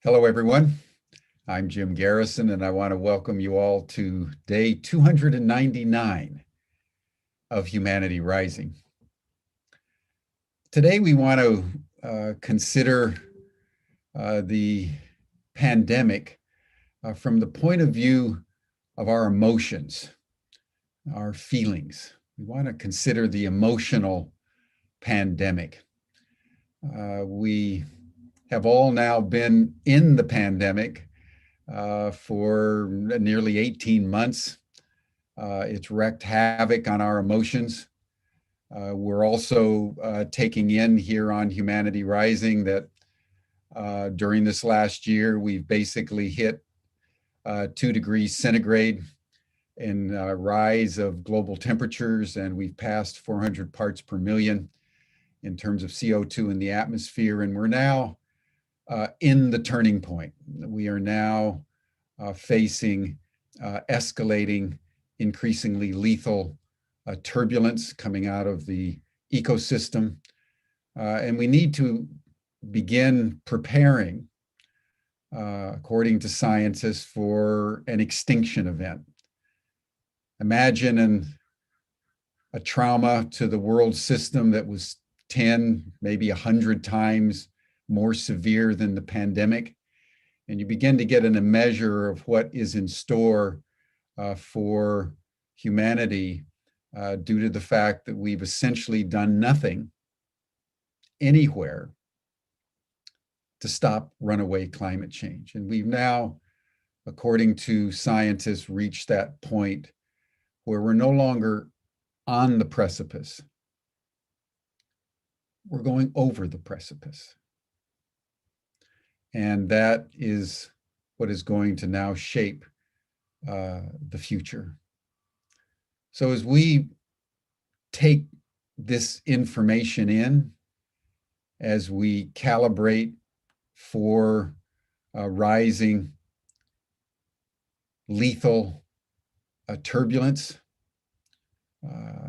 Hello, everyone. I'm Jim Garrison, and I want to welcome you all to day 299 of Humanity Rising. Today, we want to consider the pandemic from the point of view of our emotions, our feelings. We want to consider the emotional pandemic. We have all now been in the pandemic for nearly 18 months. It's wreaked havoc on our emotions. We're also taking in here on Humanity Rising that during this last year, we've basically hit 2 degrees centigrade in rise of global temperatures, and we've passed 400 parts per million in terms of CO2 in the atmosphere. And we're now in the turning point. We are now facing escalating, increasingly lethal turbulence coming out of the ecosystem. And we need to begin preparing, according to scientists, for an extinction event. Imagine a trauma to the world system that was 10, maybe 100 times more severe than the pandemic. And you begin to get a measure of what is in store for humanity due to the fact that we've essentially done nothing anywhere to stop runaway climate change. And we've now, according to scientists, reached that point where we're no longer on the precipice. We're going over the precipice. And that is what is going to now shape the future. So as we take this information in, as we calibrate for rising lethal turbulence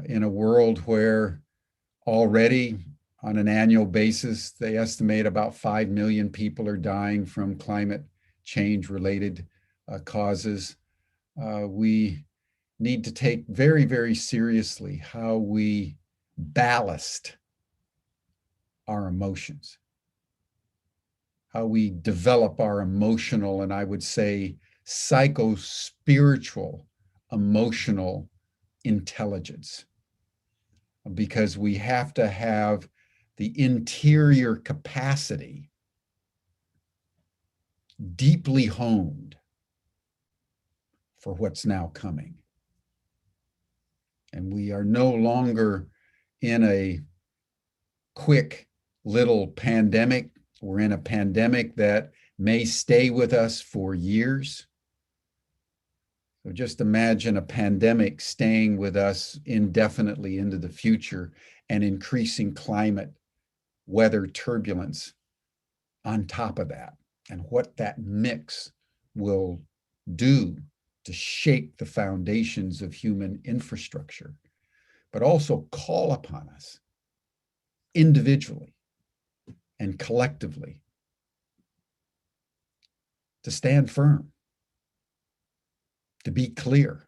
in a world where already on an annual basis, they estimate about 5 million people are dying from climate change-related causes. We need to take very, very seriously how we ballast our emotions, how we develop our emotional, and I would say psycho-spiritual emotional intelligence, because we have to have the interior capacity deeply honed for what's now coming. And we are no longer in a quick little pandemic. We're in a pandemic that may stay with us for years. So just imagine a pandemic staying with us indefinitely into the future and increasing climate weather turbulence on top of that, and what that mix will do to shake the foundations of human infrastructure, but also call upon us individually and collectively to stand firm, to be clear,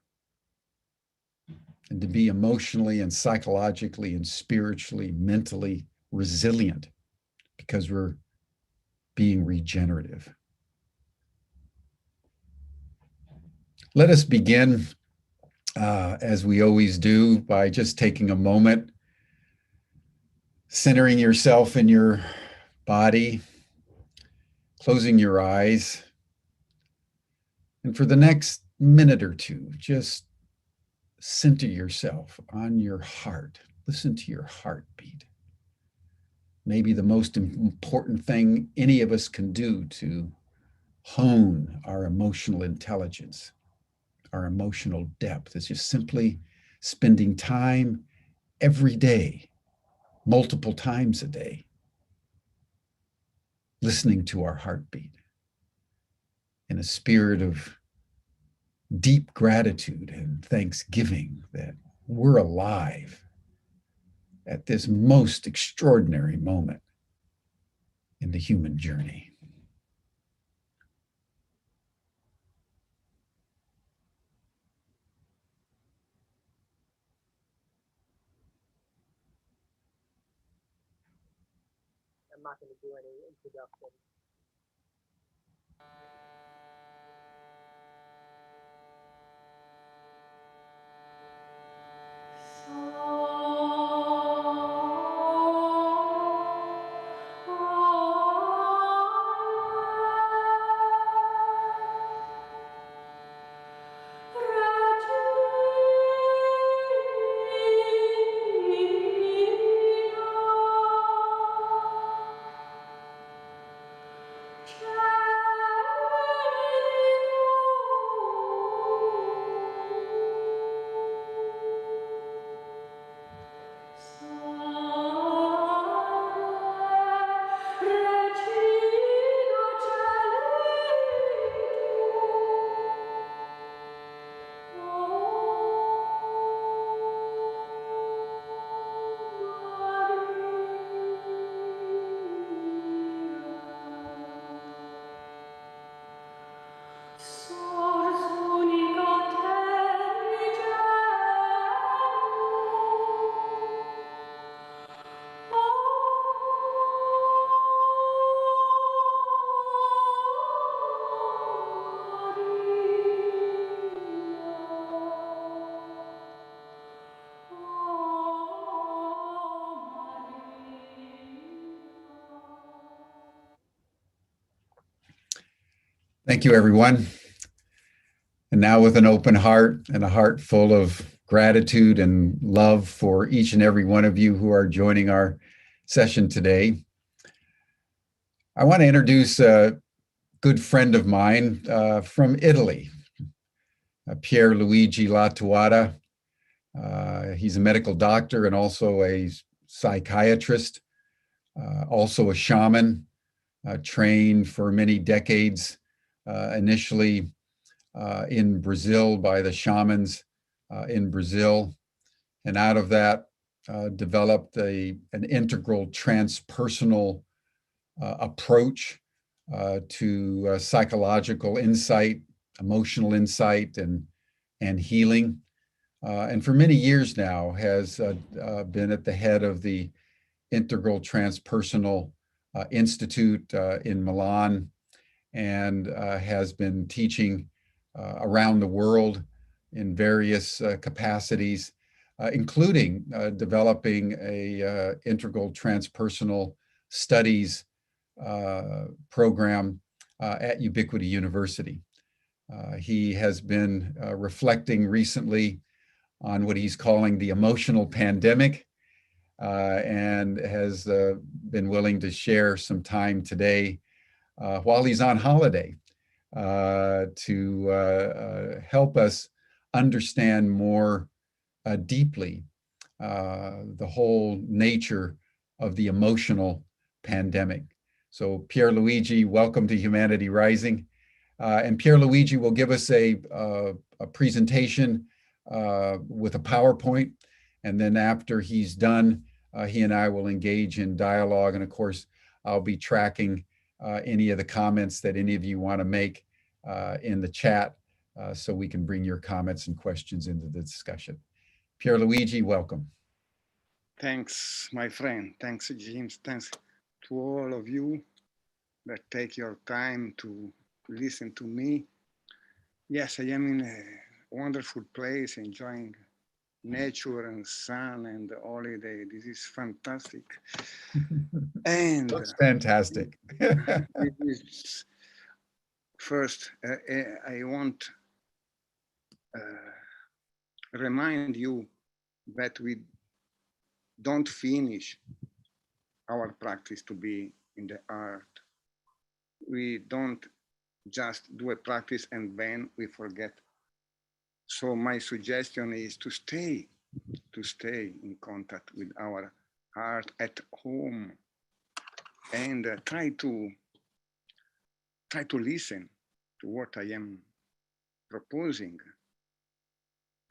and to be emotionally and psychologically and spiritually, mentally resilient, because we're being regenerative. Let us begin, as we always do, by just taking a moment, centering yourself in your body, closing your eyes, and for the next minute or two, just center yourself on your heart. Listen to your heartbeat. Maybe the most important thing any of us can do to hone our emotional intelligence, our emotional depth, is just simply spending time every day, multiple times a day, listening to our heartbeat in a spirit of deep gratitude and thanksgiving that we're alive at this most extraordinary moment in the human journey. I'm not going to do any introduction. Thank you, everyone. And now, with an open heart and a heart full of gratitude and love for each and every one of you who are joining our session today, I want to introduce a good friend of mine from Italy, Pierre Luigi Lattuada. He's a medical doctor and also a psychiatrist, also a shaman, trained for many decades, initially in Brazil by the shamans in Brazil. And out of that, developed an integral transpersonal approach to psychological insight, emotional insight, and healing. And for many years now has been at the head of the Integral Transpersonal Institute in Milan, and has been teaching around the world in various capacities, including developing a integral transpersonal studies program at Ubiquity University. He has been reflecting recently on what he's calling the emotional pandemic, and has been willing to share some time today while he's on holiday to help us understand more deeply the whole nature of the emotional pandemic. So Pierre Luigi, welcome to Humanity Rising. And Pierre Luigi will give us a presentation with a PowerPoint. And then after he's done, he and I will engage in dialogue. And of course, I'll be tracking any of the comments that any of you want to make in the chat, so we can bring your comments and questions into the discussion. Pierre Luigi, welcome. Thanks, my friend. Thanks, James. Thanks to all of you that take your time to listen to me. Yes, I am in a wonderful place, enjoying nature and sun and holiday. This is fantastic. And that's fantastic. This is, first, I want remind you that we don't finish our practice to be in the art. We don't just do a practice and then we forget. So my suggestion is to stay in contact with our heart at home, and try to listen to what I am proposing,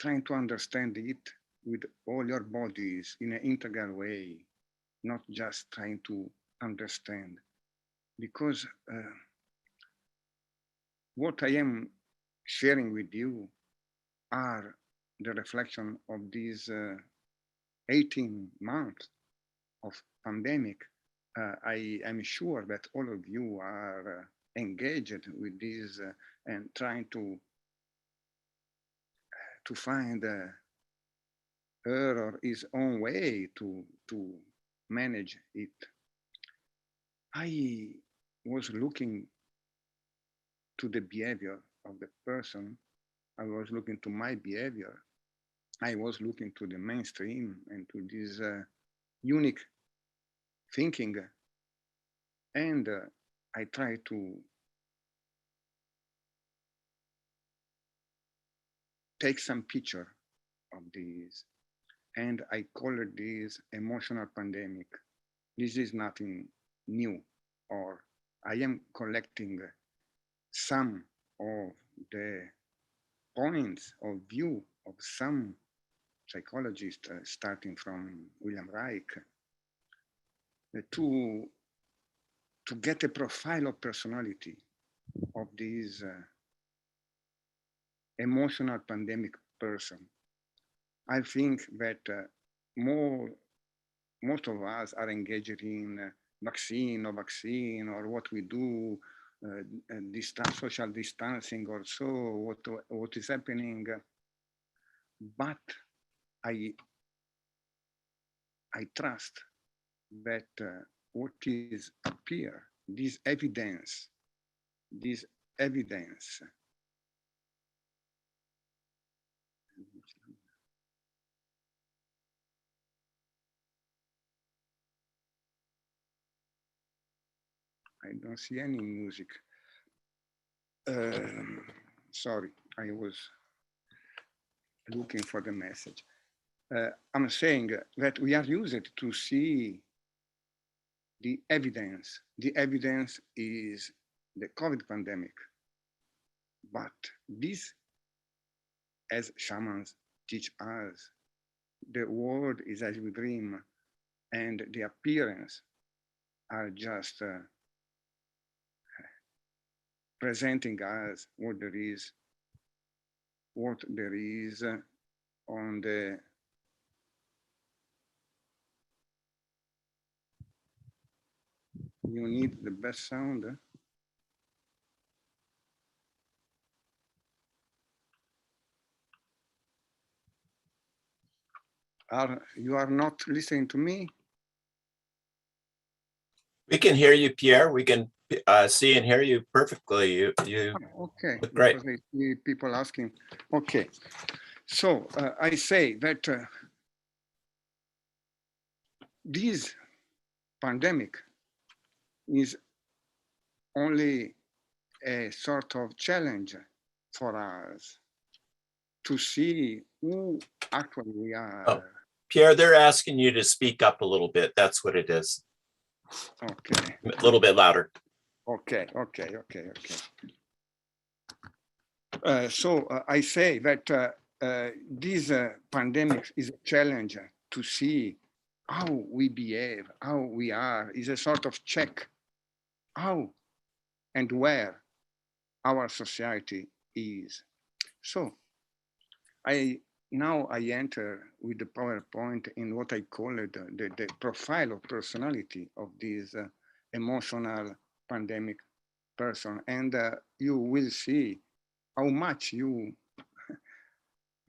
trying to understand it with all your bodies in an integral way, not just trying to understand. Because what I am sharing with you are the reflection of these 18 months of pandemic, I am sure that all of you are engaged with this and trying to find her or his own way to manage it. I was looking to the behavior of the person. I was looking to my behavior. I was looking to the mainstream and to this unique thinking. And I try to take some picture of this. And I call this emotional pandemic. This is nothing new, or I am collecting some of the points of view of some psychologists, starting from William Reich, to get a profile of personality of this emotional pandemic person. I think that most of us are engaged in vaccine or what we do, social distancing or so, what is happening. But I trust that what is appear, this evidence, I don't see any music. Sorry, I was looking for the message. I'm saying that we are used to see the evidence. The evidence is the COVID pandemic. But this, as shamans teach us, the world is as we dream, and the appearance are just presenting us what there is on the you need the best sound. You are not listening to me? We can hear you, Pierre. We can see and hear you perfectly. You okay, look great. Because I see people asking. Okay, so I say that this pandemic is only a sort of challenge for us to see who actually we are. Oh, Pierre, they're asking you to speak up a little bit. That's what it is. Okay. A little bit louder. Okay. So I say that this pandemic is a challenge to see how we behave, how we are, is a sort of check how and where our society is. So now I enter with the PowerPoint in what I call it the profile of personality of this emotional pandemic person. And you will see how much you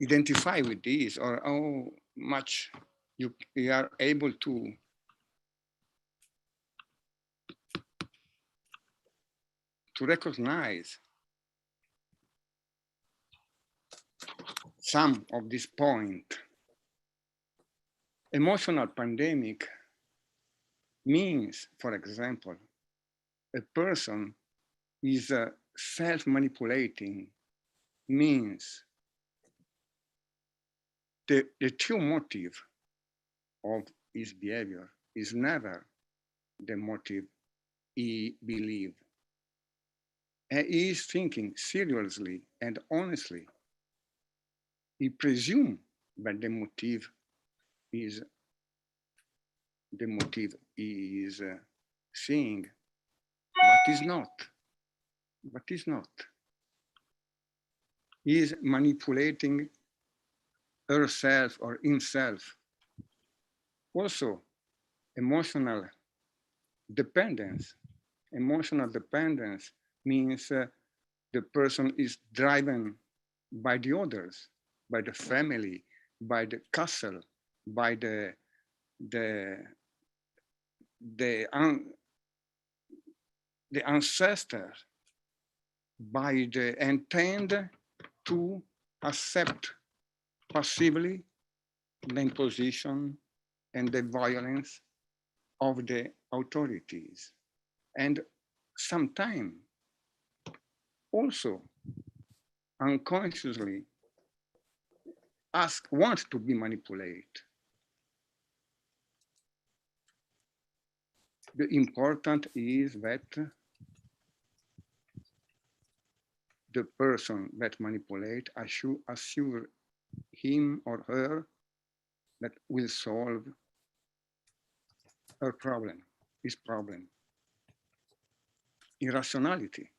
identify with this or how much you are able to recognize some of this point. Emotional pandemic means, for example, a person is self-manipulating, means the true motive of his behavior is never the motive he believes. He is thinking seriously and honestly. He presumes that the motive is the motive he is seeing, but is not. But is not. He is manipulating herself or himself. Also, emotional dependence. Emotional dependence means the person is driven by the others, by the family, by the castle, by the ancestors, by the intent to accept passively the imposition and the violence of the authorities. And sometimes also unconsciously want to be manipulated. The important is that the person that manipulates assure him or her that will solve her problem, his problem. Irrationality.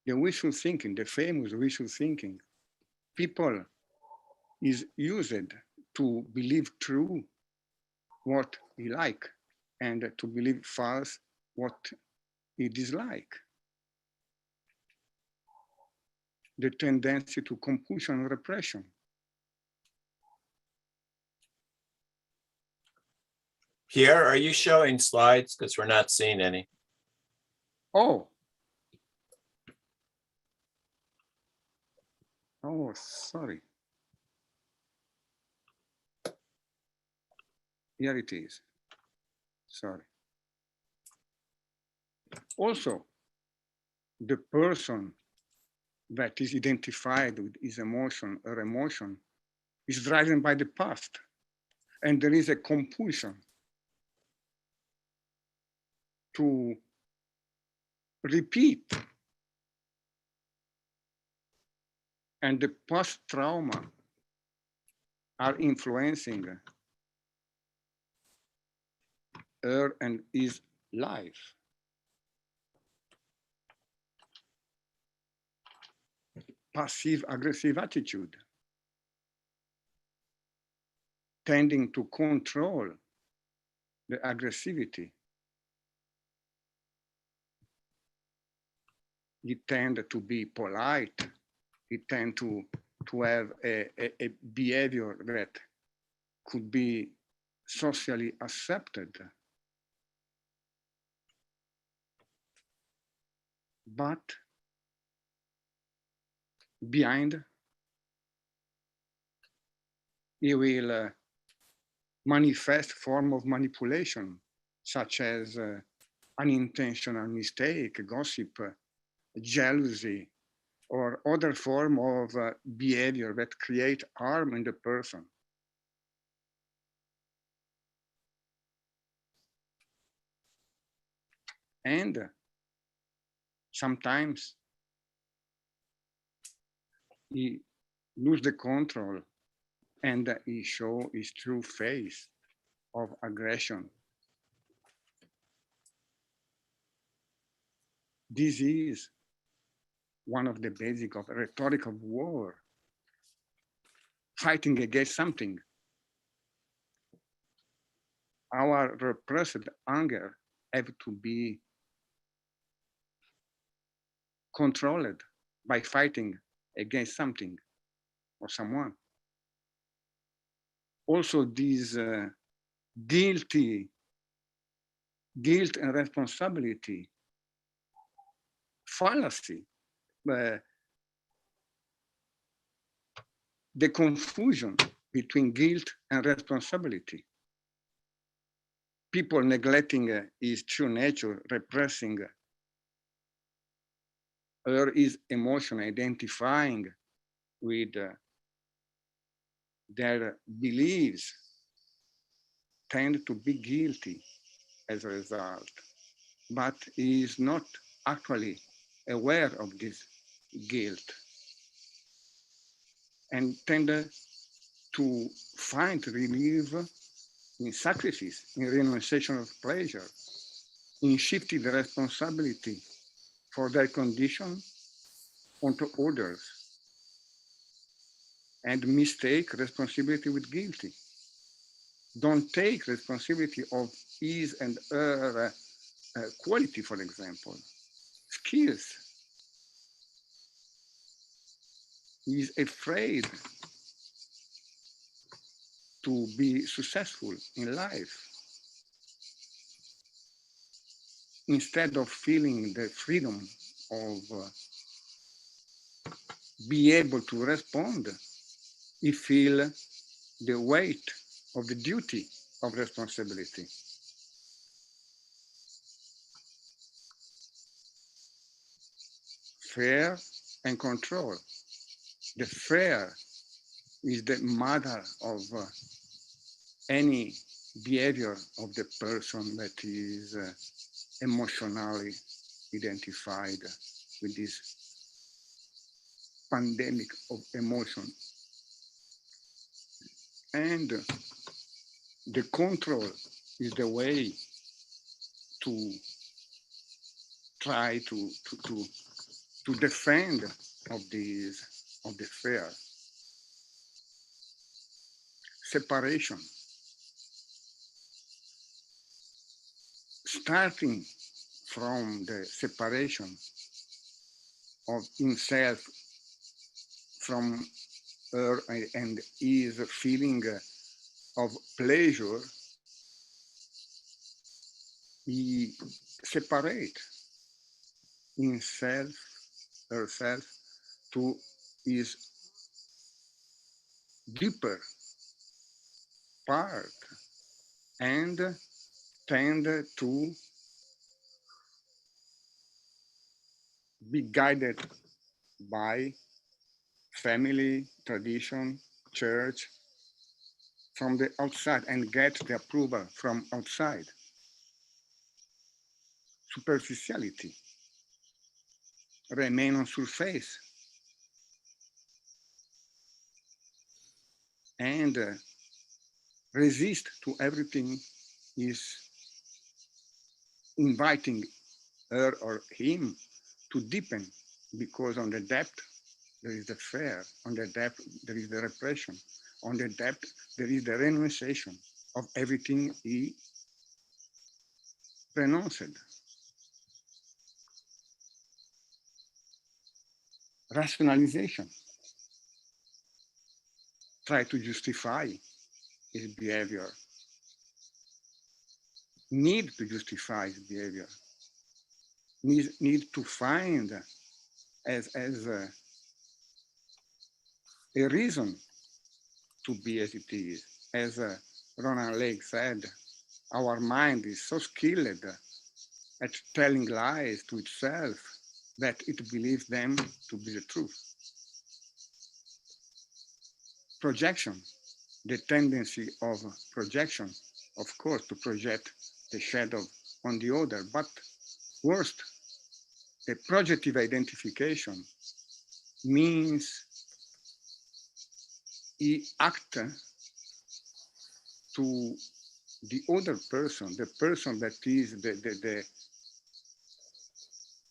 The wishful thinking, the famous wishful thinking. People is used to believe true what he like and to believe false what he dislike. The tendency to compulsion and repression. Pierre, are you showing slides? Because we're not seeing any. Oh, sorry. Here it is. Sorry. Also, the person that is identified with his emotion or emotion is driven by the past. And there is a compulsion to repeat. And the past trauma are influencing her and his life. Passive aggressive attitude, tending to control the aggressivity. He tend to be polite. He tend to have a behavior that could be socially accepted. But behind, he will manifest form of manipulation, such as unintentional mistake, gossip, jealousy, or other form of behavior that create harm in the person. And sometimes he lose the control and he show his true face of aggression. This is one of the basics of rhetoric of war, fighting against something. Our repressed anger have to be controlled by fighting against something or someone. Also, this guilt and responsibility fallacy, the confusion between guilt and responsibility. People neglecting his true nature, repressing or his emotion, identifying with their beliefs, tend to be guilty as a result, but he is not actually aware of this guilt and tend to find relief in sacrifice, in renunciation of pleasure, in shifting the responsibility for their condition onto others, and mistake responsibility with guilty. don't take responsibility of his and her quality, for example, skills. He is afraid to be successful in life. Instead of feeling the freedom of be able to respond, he feel the weight of the duty of responsibility. Fear and control. The fear is the mother of any behavior of the person that is emotionally identified with this pandemic of emotion. And the control is the way to try to defend of the fear. Separation. Starting from the separation of himself from her and his feeling of pleasure, he separate himself, herself, to his deeper part and tend to be guided by family, tradition, church, from the outside and get the approval from outside. Superficiality, remain on surface, and resist to everything is inviting her or him to deepen, because on the depth there is the fear, on the depth there is the repression, on the depth there is the renunciation of everything he renounced. Rationalization, try to justify his behavior, need to justify his behavior, need to find as a reason to be as it is. As Ronald Lake said, our mind is so skilled at telling lies to itself that it believes them to be the truth. Projection, the tendency of projection, of course, to project the shadow on the other, but worst, the projective identification means he acts to the other person, the person that is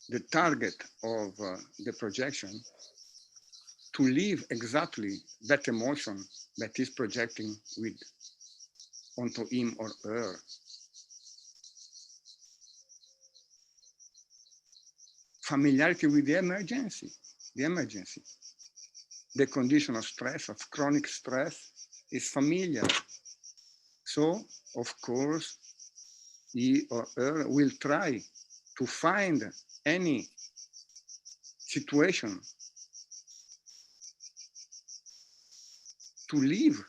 the target of the projection, to live exactly that emotion that is projecting with onto him or her. Familiarity with the emergency, the condition of stress, of chronic stress, is familiar. So, of course, he or her will try to find any situation to leave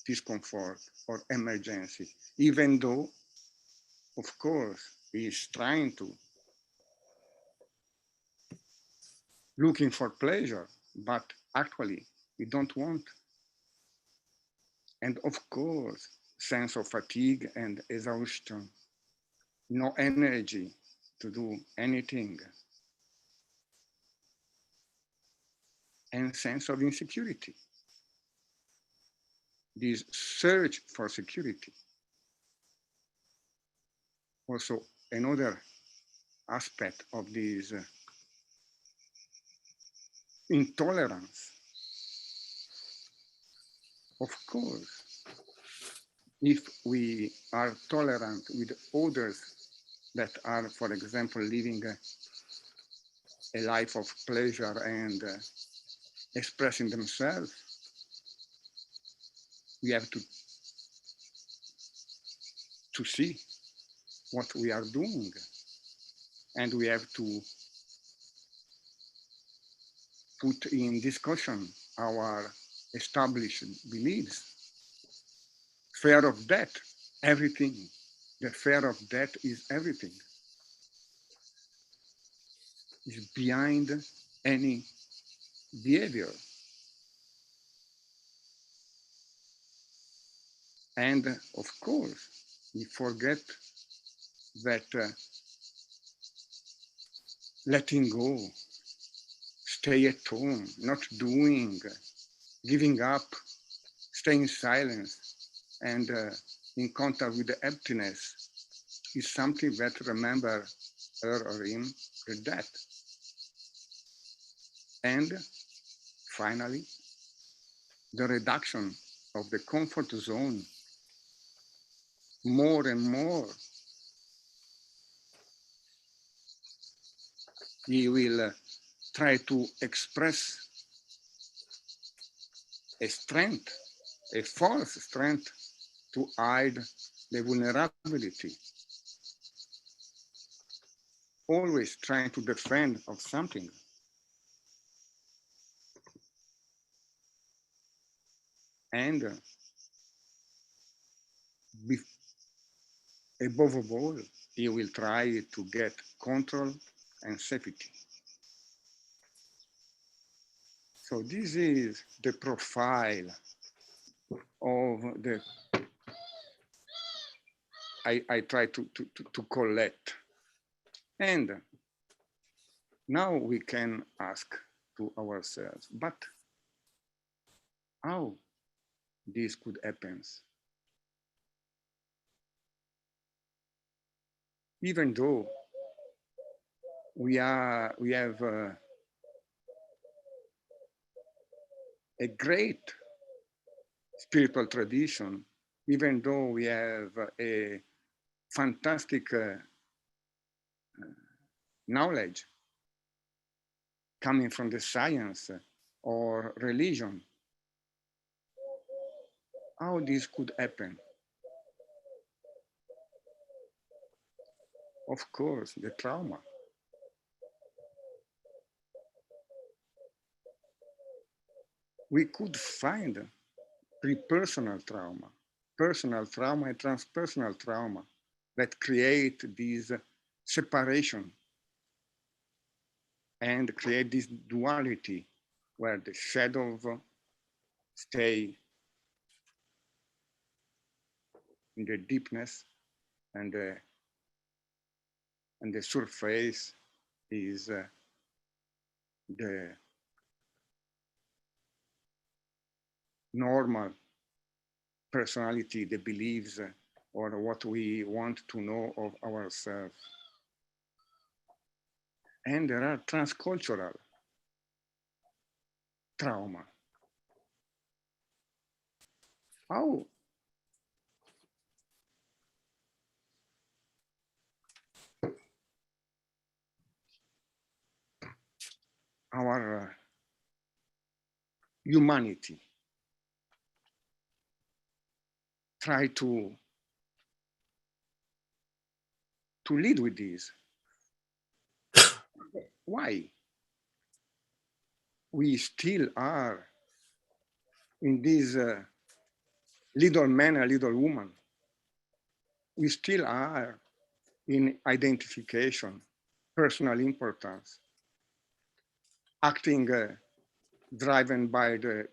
discomfort or emergency, even though, of course, he is trying to looking for pleasure, but actually he don't want. And of course, sense of fatigue and exhaustion, no energy to do anything, and sense of insecurity. This search for security. Also, another aspect of this intolerance. Of course, if we are tolerant with others that are, for example, living a life of pleasure and expressing themselves, we have to see what we are doing, and we have to put in discussion our established beliefs. Fear of death, everything. The fear of death is everything. It's behind any behavior. And of course, we forget that letting go, stay at home, not doing, giving up, staying silent, and in contact with the emptiness is something that remember her or him the death. And finally, the reduction of the comfort zone more and more. He will try to express a strength, a false strength to hide the vulnerability. Always trying to defend of something. And above all, he will try to get control and safety. So this is the profile of the, I try to collect. And now we can ask to ourselves, but how this could happen? Even though we have a great spiritual tradition, even though we have a fantastic knowledge coming from the science or religion, how this could happen? Of course, the trauma. We could find pre-personal trauma, personal trauma and transpersonal trauma that create this separation and create this duality where the shadow stay in the deepness and the surface is the normal personality, the beliefs, or what we want to know of ourselves. And there are transcultural trauma. How our humanity try to lead with this. Why? We still are in this little man, a little woman. We still are in identification, personal importance, acting driven by the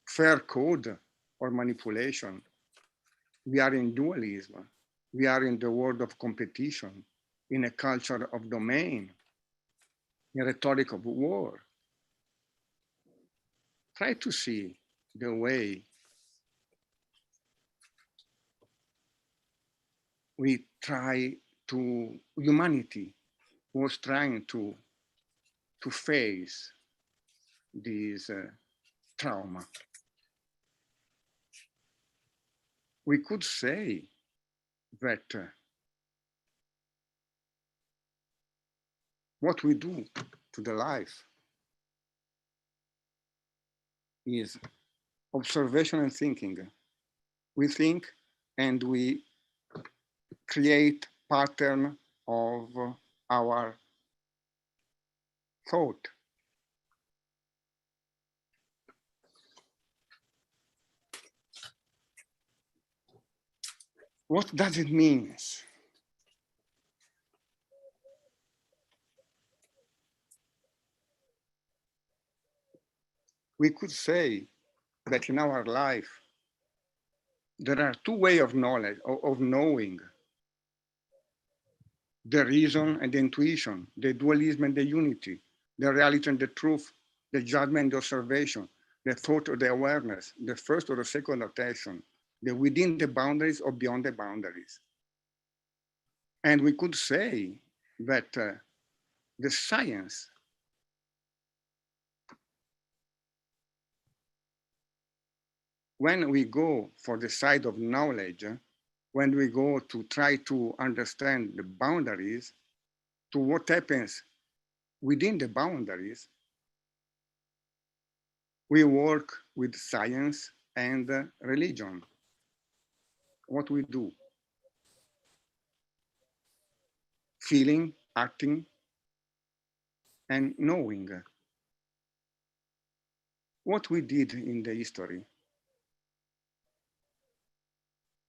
fair code or manipulation. We are in dualism. We are in the world of competition, in a culture of domain, in rhetoric of war. Try to see the way we try to, humanity was trying to face this trauma. we could say that what we do to the life is observation and thinking. We think and we create pattern of our thought. What does it mean? We could say that in our life, there are two ways of knowledge, of knowing: the reason and the intuition, the dualism and the unity, the reality and the truth, the judgment and the observation, the thought or the awareness, the first or the second attention, the within the boundaries or beyond the boundaries. And we could say that the science when we go for the side of knowledge, when we go to try to understand the boundaries, to what happens within the boundaries, we work with science and religion. What we do? Feeling, acting, and knowing. What we did in the history,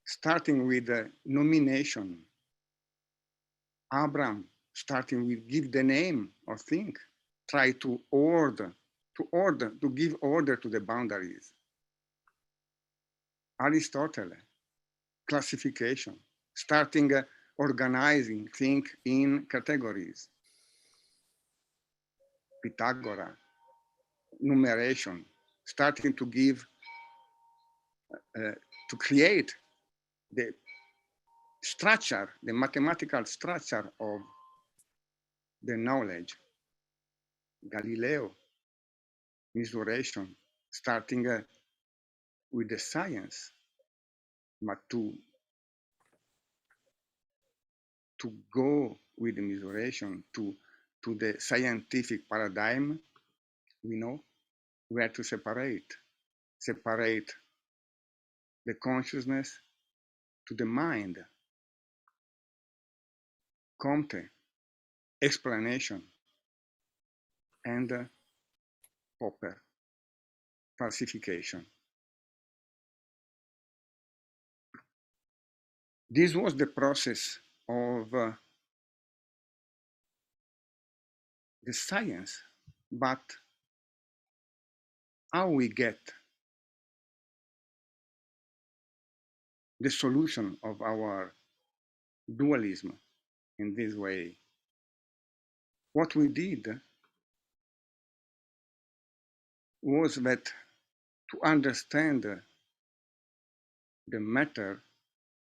starting with the nomination. Abraham, starting with give the name or think, try to give order to the boundaries. Aristotle, classification, starting organizing, think in categories. Pythagoras, numeration, starting to give, to create the structure, the mathematical structure of the knowledge. Galileo, measuration, starting with the science, but to go with the measuration to the scientific paradigm, we know we have to separate the consciousness to the mind. Comte, explanation, and Popper, falsification. This was the process of the science, but how we get the solution of our dualism in this way? What we did was that to understand the matter,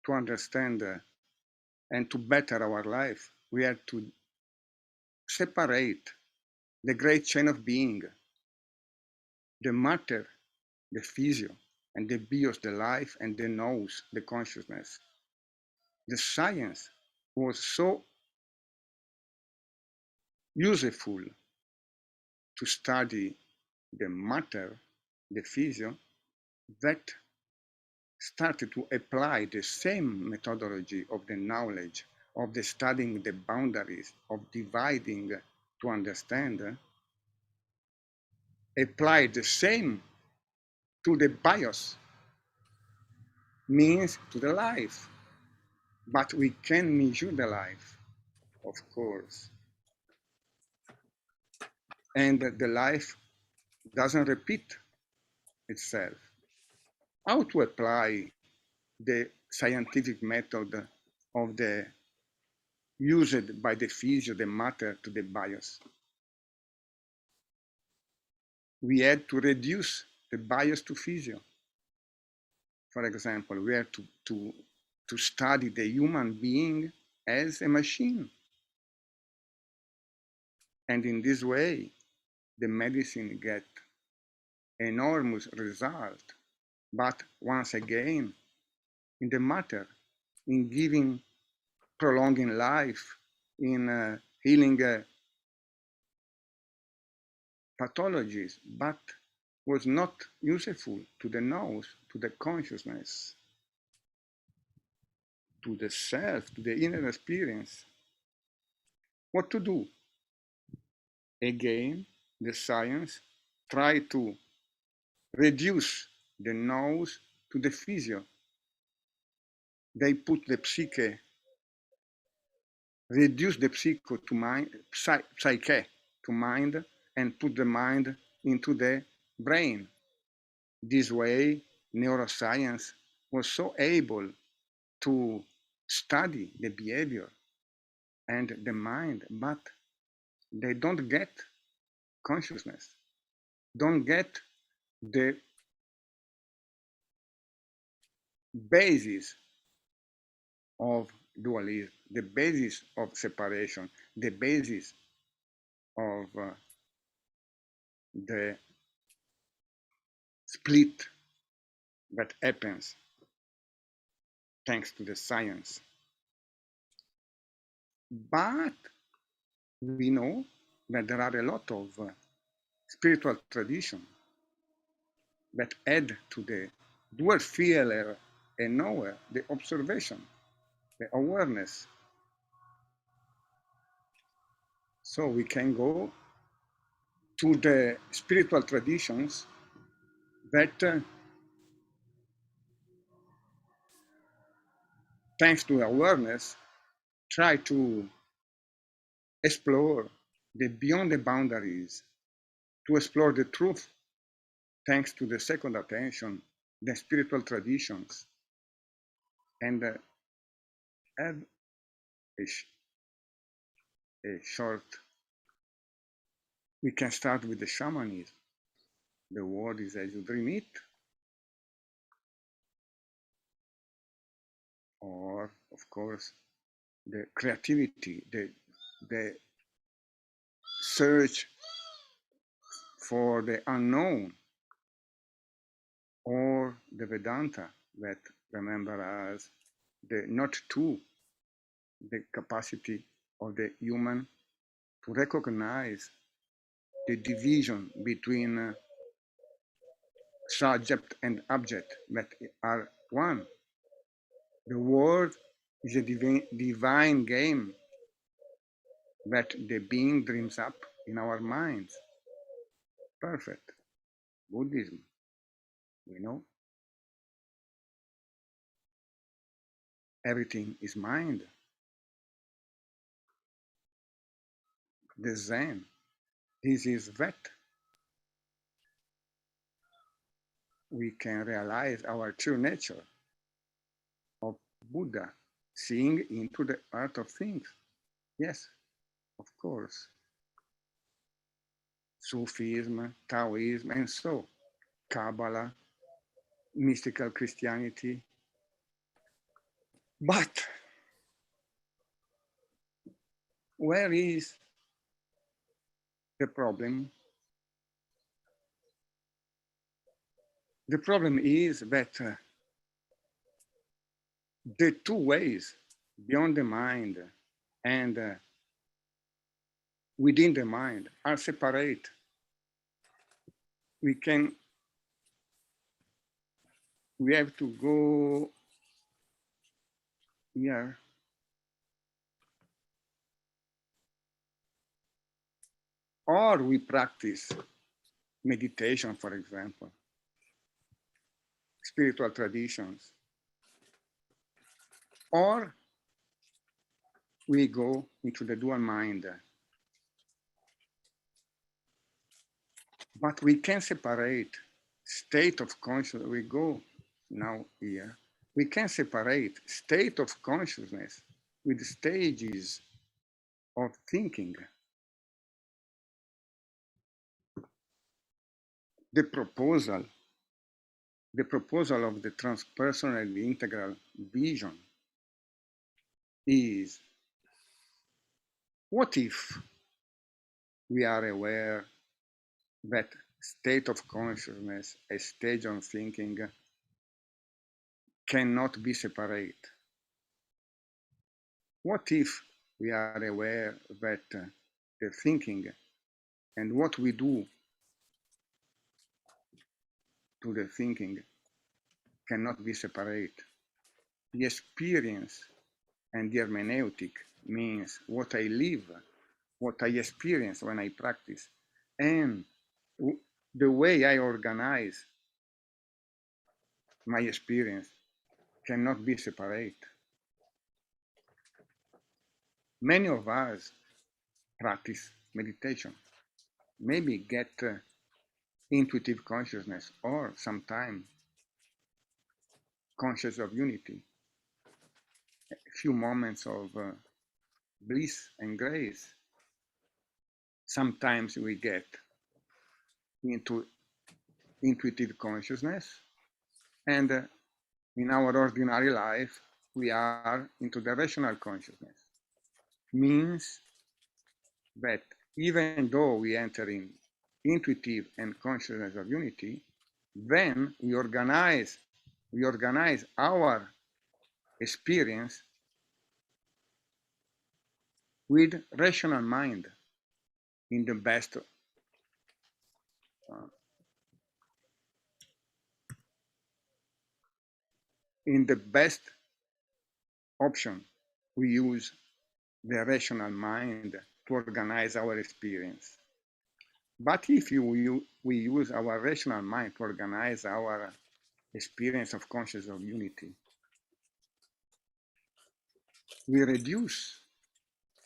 to understand and to better our life, we had to separate the great chain of being, the matter, the physio, and the bios, the life, and the nous, the consciousness. The science was so useful to study the matter, the physio, that started to apply the same methodology of the knowledge, of the studying the boundaries, of dividing to understand, apply the same to the bios, means to the life. But we can measure the life, of course. And the life doesn't repeat itself. How to apply the scientific method of the used by the physio, the matter, to the bios? We had to reduce the bias to physio. For example, we had to study the human being as a machine. And in this way, the medicine get enormous result. But once again, in the matter, in giving, prolonging life, in healing pathologies, but was not useful to the nous, to the consciousness, to the self, to the inner experience. What to do? Again, the science try to reduce the nous to the physio. They put the psyche, reduce the psyche to mind, psyche to mind, and put the mind into the brain. This way, neuroscience was so able to study the behavior and the mind, but they don't get consciousness, don't get the basis of dualism, the basis of separation, the basis of the split that happens thanks to the science. But we know that there are a lot of spiritual traditions that add to the dual feeler and knower, the observation, the awareness. So we can go to the spiritual traditions that, thanks to awareness, try to explore the beyond the boundaries, to explore the truth, thanks to the second attention, the spiritual traditions, and have a short, we can start with the shamanism. The world is as you dream it, or of course, the creativity, the search for the unknown, or the Vedanta that remember as the not two, the capacity of the human to recognize the division between subject and object that are one. The world is a divine game that the being dreams up in our minds. Perfect. Buddhism, we know. Everything is mind. The Zen, this is that we can realize our true nature of Buddha, seeing into the heart of things. Yes, of course. Sufism, Taoism, and so, Kabbalah, mystical Christianity. But where is the problem? The problem is that the two ways, beyond the mind and within the mind, are separate. We have to go here. Or we practice meditation, for example, spiritual traditions, or we go into the dual mind. But we can separate state of consciousness. We go now here. We can separate state of consciousness with stages of thinking. The proposal of the transpersonal integral vision is, what if we are aware that state of consciousness, a stage of thinking, cannot be separate. What if we are aware that the thinking and what we do to the thinking cannot be separate? The experience and the hermeneutic means what I live, what I experience when I practice, and the way I organize my experience cannot be separate. Many of us practice meditation, maybe get intuitive consciousness or sometimes conscious of unity, a few moments of bliss and grace. Sometimes we get into intuitive consciousness, and in our ordinary life, we are into the rational consciousness. Means that even though we enter in intuitive and consciousness of unity, then we organize our experience with rational mind in the best option. We use the rational mind to organize our experience. But if we use our rational mind to organize our experience of consciousness of unity, we reduce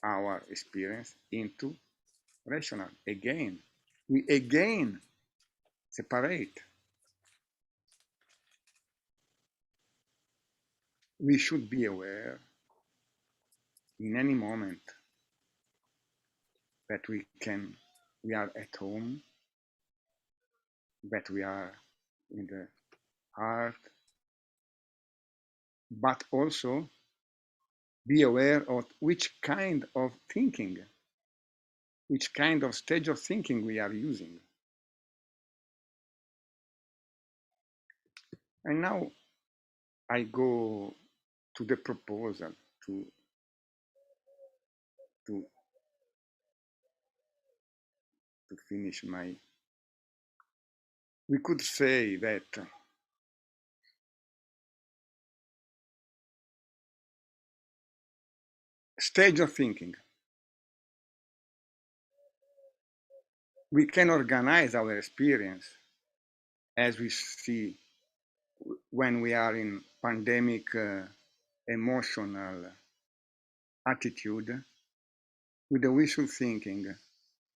our experience into rational. Again, we again separate. We should be aware in any moment that we are at home, that we are in the heart, but also be aware of which kind of thinking, which kind of stage of thinking we are using. And now I go to the proposal to finish my. We could say that stage of thinking. We can organize our experience as we see when we are in pandemic emotional attitude with the wishful thinking.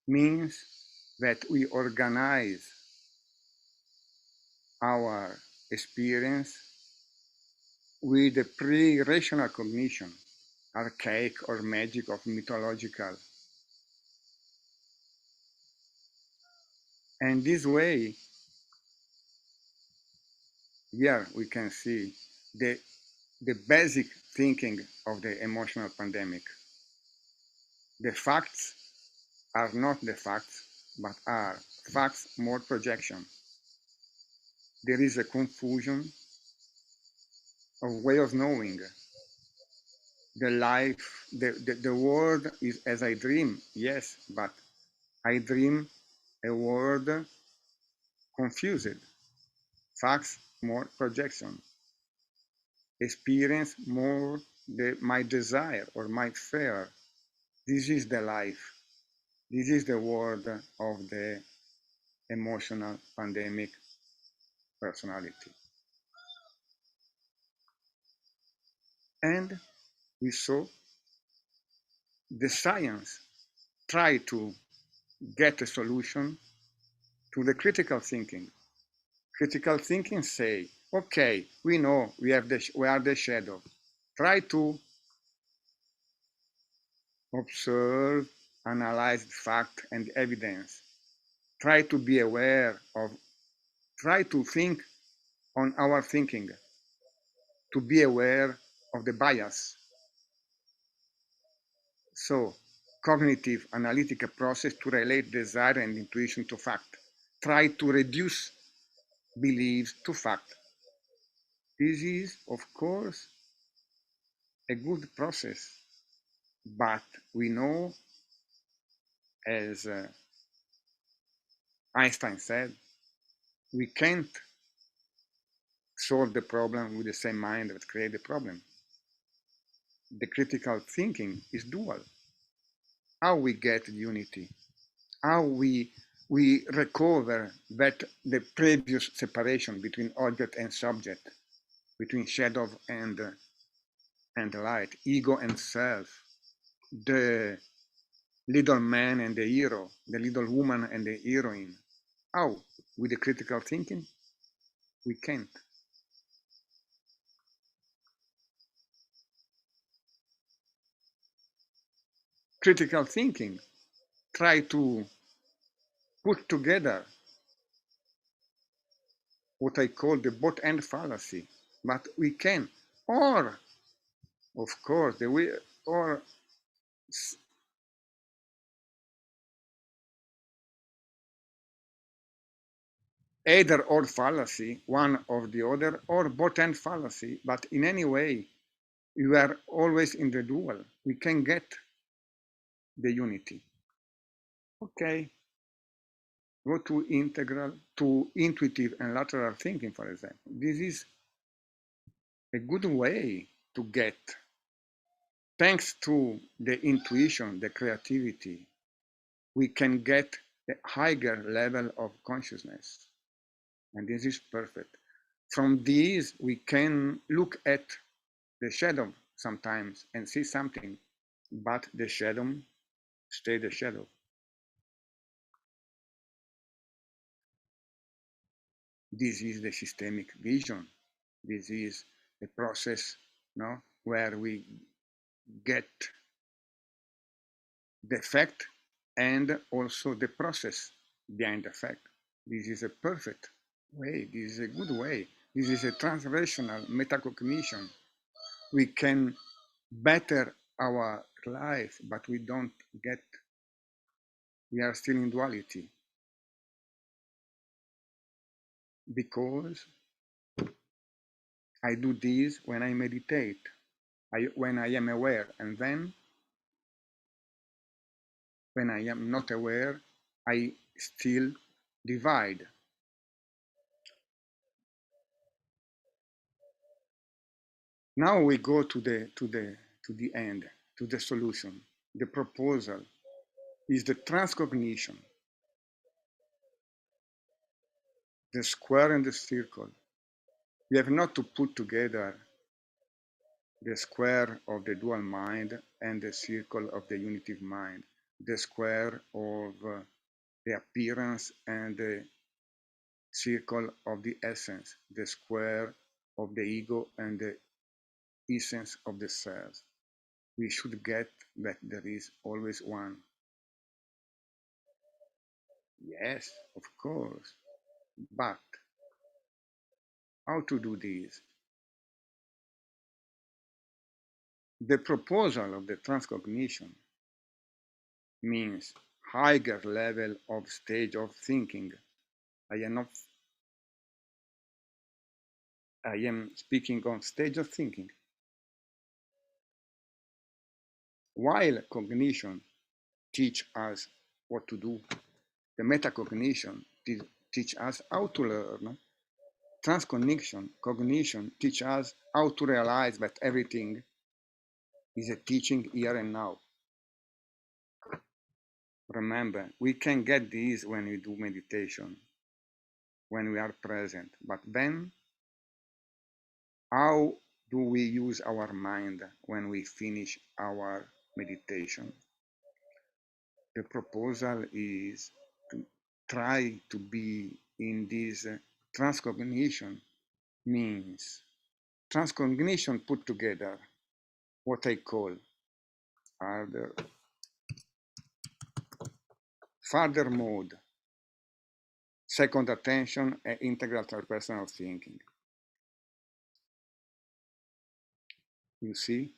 Means that we organize our experience with the pre-rational cognition, archaic or magic of mythological. And this way, here we can see the basic thinking of the emotional pandemic. The facts are not the facts, but are facts more projection. There is a confusion of way of knowing. The life, the world is as I dream, yes, but I dream a world confused. Facts more projection. Experience more my desire or my fear. This is the life. This is the world of the emotional pandemic personality. And we saw the science try to get a solution to the critical thinking. Critical thinking say, okay, we know we are the shadow. Try to observe, analyze fact and evidence. Try to be aware of, try to think on our thinking, to be aware of the bias. So, cognitive analytical process to relate desire and intuition to fact. Try to reduce beliefs to fact. This is, of course, a good process, but we know, as Einstein said, we can't solve the problem with the same mind that created the problem. The critical thinking is dual. How we get unity, how we recover that the previous separation between object and subject, between shadow and light, ego and self, the little man and the hero, the little woman and the heroine. How? With the critical thinking? We can't. Critical thinking try to put together what I call the both end fallacy, but we can. Or, of course, the way, or either or fallacy, one or the other, or both end fallacy, but in any way, we are always in the dual. We can get the unity. Okay, go to integral, to intuitive and lateral thinking, for example. This is a good way to get, thanks to the intuition, the creativity, we can get a higher level of consciousness. And this is perfect. From these, we can look at the shadow sometimes and see something, but the shadow stay the shadow. This is the systemic vision. This is the process, no, where we get the fact and also the process behind the fact. This is a perfect way. This is a good way. This is a transrational metacognition. We can better our life, but we don't get, we are still in duality. Because I do this when I meditate, when I am aware, and then when I am not aware, I still divide. Now we go to the end, to the solution. The proposal is the transcognition, the square and the circle. We have not to put together the square of the dual mind and the circle of the unitive mind, the square of the appearance and the circle of the essence, the square of the ego and the essence of the self. We should get that there is always one. Yes, of course, but how to do this? The proposal of the transcognition means higher level of stage of thinking. I am speaking on stage of thinking. While cognition teach us what to do, the metacognition teach us how to learn. Cognition teach us how to realize that everything is a teaching here and now. Remember, we can get this when we do meditation, when we are present, but then how do we use our mind when we finish our meditation? The proposal is to try to be in this transcognition. Means transcognition put together what I call further mode, second attention, and integral transpersonal thinking. You see,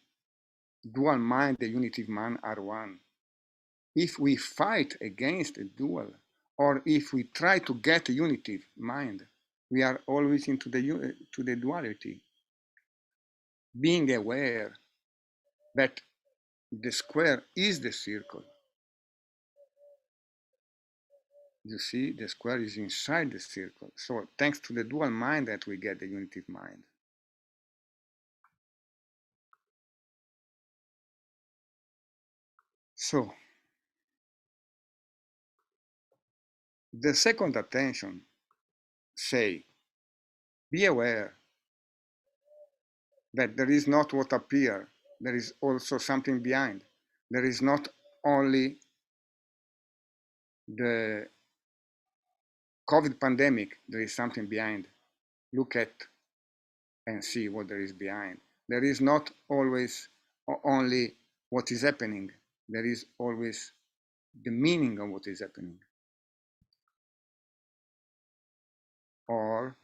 dual mind and unitive mind are one. If we fight against a dual, or if we try to get a unitive mind, we are always into the duality. being aware that the square is the circle. You see, the square is inside the circle. So thanks to the dual mind that we get the unity mind. So the second attention say, be aware that there is not what appear, there is also something behind. There is not only the COVID pandemic, there is something behind. Look at and see what there is behind. There is not always only what is happening, there is always the meaning of what is happening. Or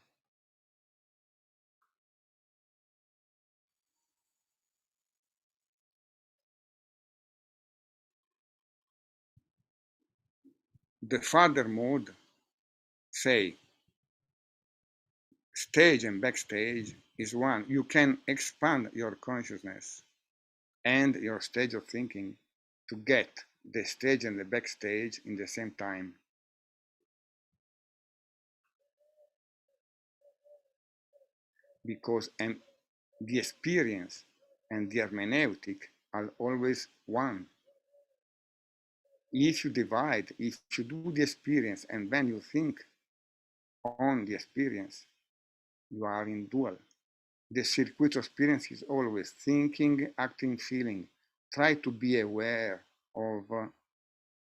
the further mode say, stage and backstage is one. You can expand your consciousness and your stage of thinking to get the stage and the backstage in the same time. Because the experience and the hermeneutic are always one. If you divide, if you do the experience and then you think on the experience, you are in dual. The circuit of experience is always thinking, acting, feeling. Try to be aware of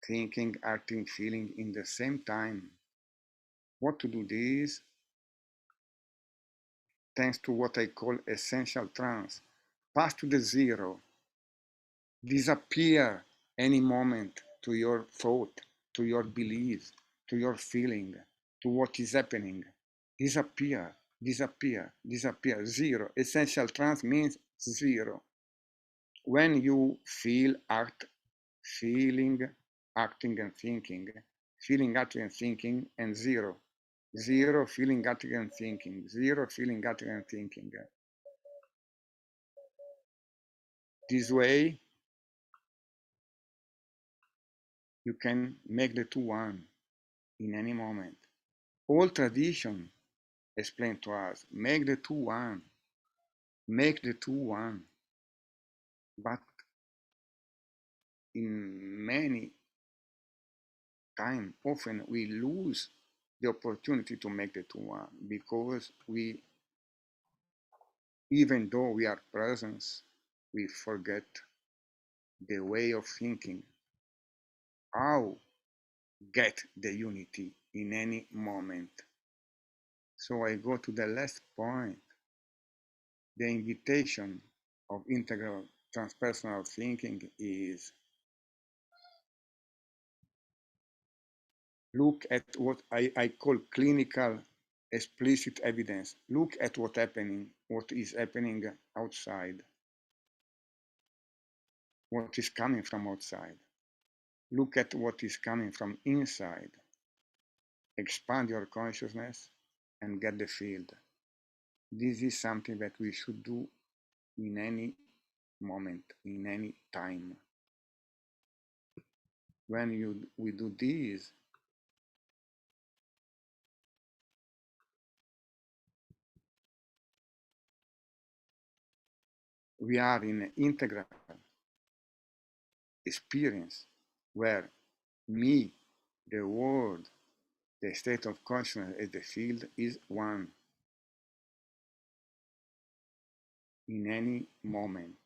thinking, acting, feeling in the same time. What to do this? Thanks to what I call essential trance. Pass to the zero. Disappear any moment to your thought, to your beliefs, to your feeling, to what is happening. Disappear, disappear, disappear. Zero. Essential trance means zero. When you feel, act, feeling, acting and thinking, feeling, acting and thinking, and zero. Zero, feeling, acting and thinking. Zero, feeling, acting and thinking. This way, you can make the two one in any moment. All tradition explain to us, make the two one, make the two one. But in many time, often we lose the opportunity to make the two one because we, even though we are presence, we forget the way of thinking, how get the unity in any moment. So I go to the last point, the invitation of integral transpersonal thinking is look at what I call clinical explicit evidence. Look at what is happening outside, what is coming from outside. Look at what is coming from inside. Expand your consciousness and get the field. This is something that we should do in any moment, in any time. When we do this, we are in an integral experience where me, the world, the state of consciousness as the field is one in any moment.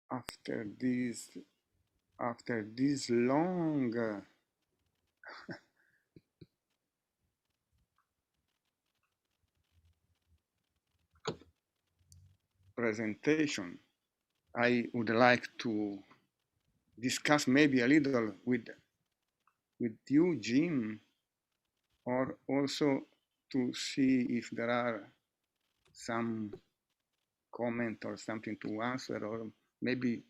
After this long presentation, I would like to discuss maybe a little with you, Jim, or also to see if there are some comment or something to answer, or maybe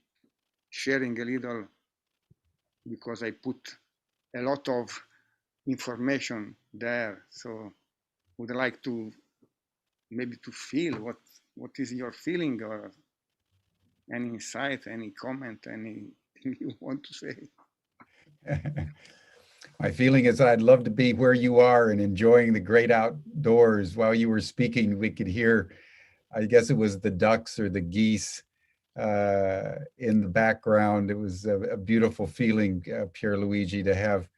sharing a little, because I put a lot of information there. So would like to maybe to feel what is your feeling, or any insight, any comment, anything you want to say. My feeling is I'd love to be where you are and enjoying the great outdoors. While you were speaking, we could hear, I guess it was the ducks or the geese in the background. It was a beautiful feeling, Pierre Luigi, to have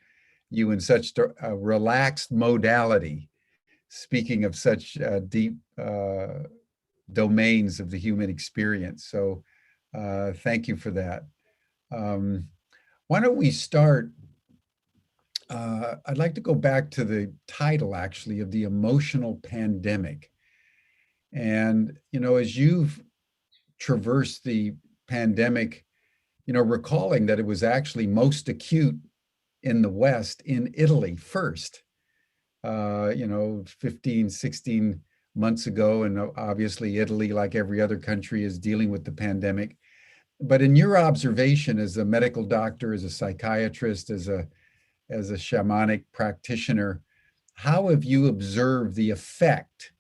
you in such a relaxed modality, speaking of such deep domains of the human experience. So thank you for that. Why don't we start? I'd like to go back to the title, actually, of the emotional pandemic. And, as you've traversed the pandemic, recalling that it was actually most acute in the West, in Italy first, 15, 16 months ago. And obviously, Italy, like every other country, is dealing with the pandemic. But in your observation as a medical doctor, as a psychiatrist, as a shamanic practitioner, how have you observed the effect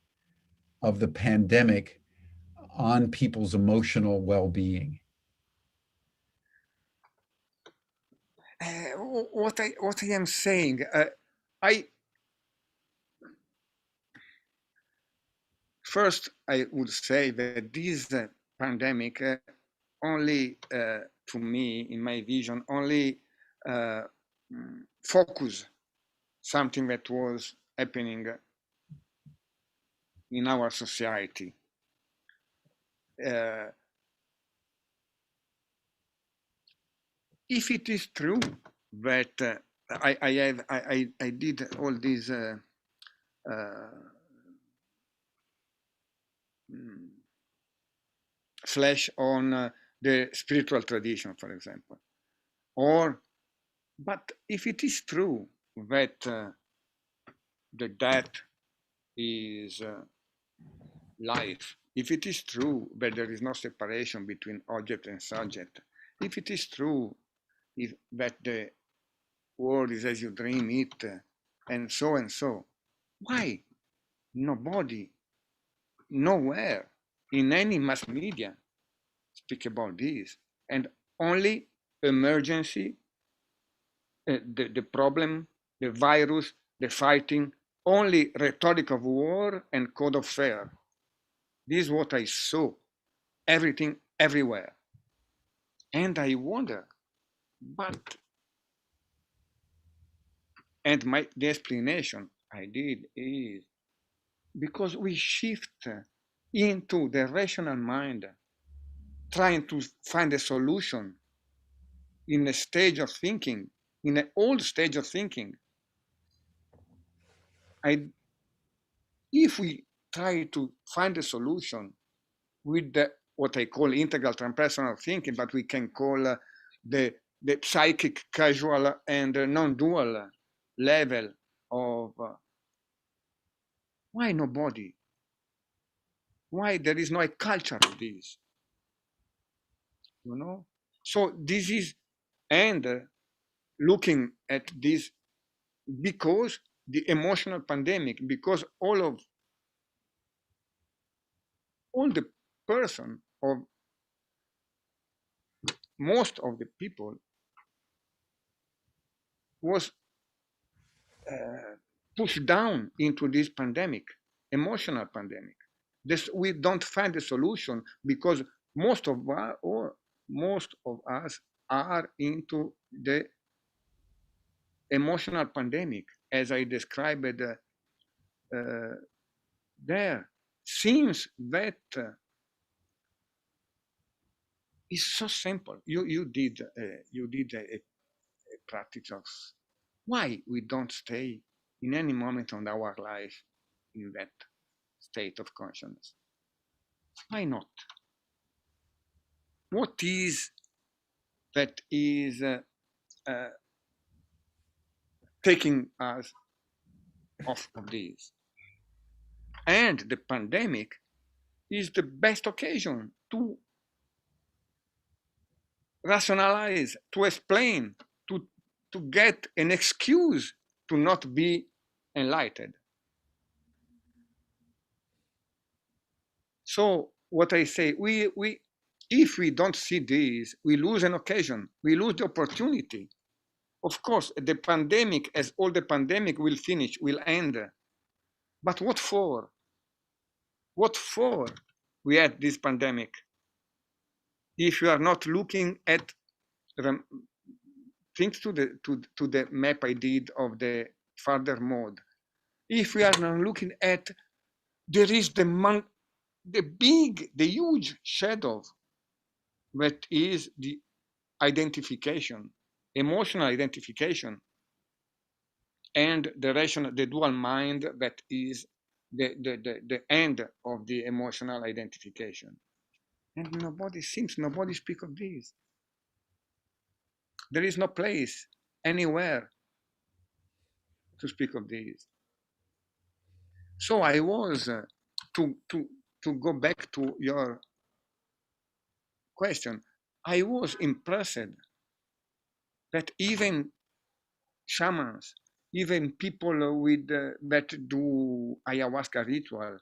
of the pandemic on people's emotional well-being? What I am saying, first I would say that this pandemic only, to me, in my vision, only focus something that was happening in our society. If it is true that I did all these flash on the spiritual tradition, for example, but if it is true that the death is life, if it is true that there is no separation between object and subject, if it is true that the world is as you dream it, and so, why nobody, nowhere, in any mass media speak about this, and only emergency, the problem, the virus, the fighting, only rhetoric of war and code of fair. This is what I saw, everything, everywhere. And I wonder, and the explanation I did is because we shift into the rational mind, trying to find a solution in a stage of thinking, in an old stage of thinking. If we try to find a solution with what I call integral transpersonal thinking, but we can call the psychic, casual, and non-dual level of why nobody? Why there is no culture of this? So this is, and looking at this, because the emotional pandemic, because all the person, or most of the people, was pushed down into this pandemic, emotional pandemic. We don't find a solution because most of us are into the emotional pandemic, as I described there. Seems that it's so simple. You did a practice of why we don't stay in any moment of our life in that state of consciousness. Why not? What is that is taking us off of this? And the pandemic is the best occasion to rationalize, to explain, to to get an excuse to not be enlightened. So what I say, if we don't see this, we lose an occasion, we lose the opportunity. Of course, the pandemic, as all the pandemic will finish, will end. But what for? What for we had this pandemic? If you are not looking at the things to the map I did of the further mode, if we are not looking at, there is the huge shadow that is the identification, emotional identification, and the dual mind that is the end of the emotional identification. And nobody speak of this. There is no place anywhere to speak of this. So I was to go back to your question. I was impressed that even shamans, even people with that do ayahuasca ritual,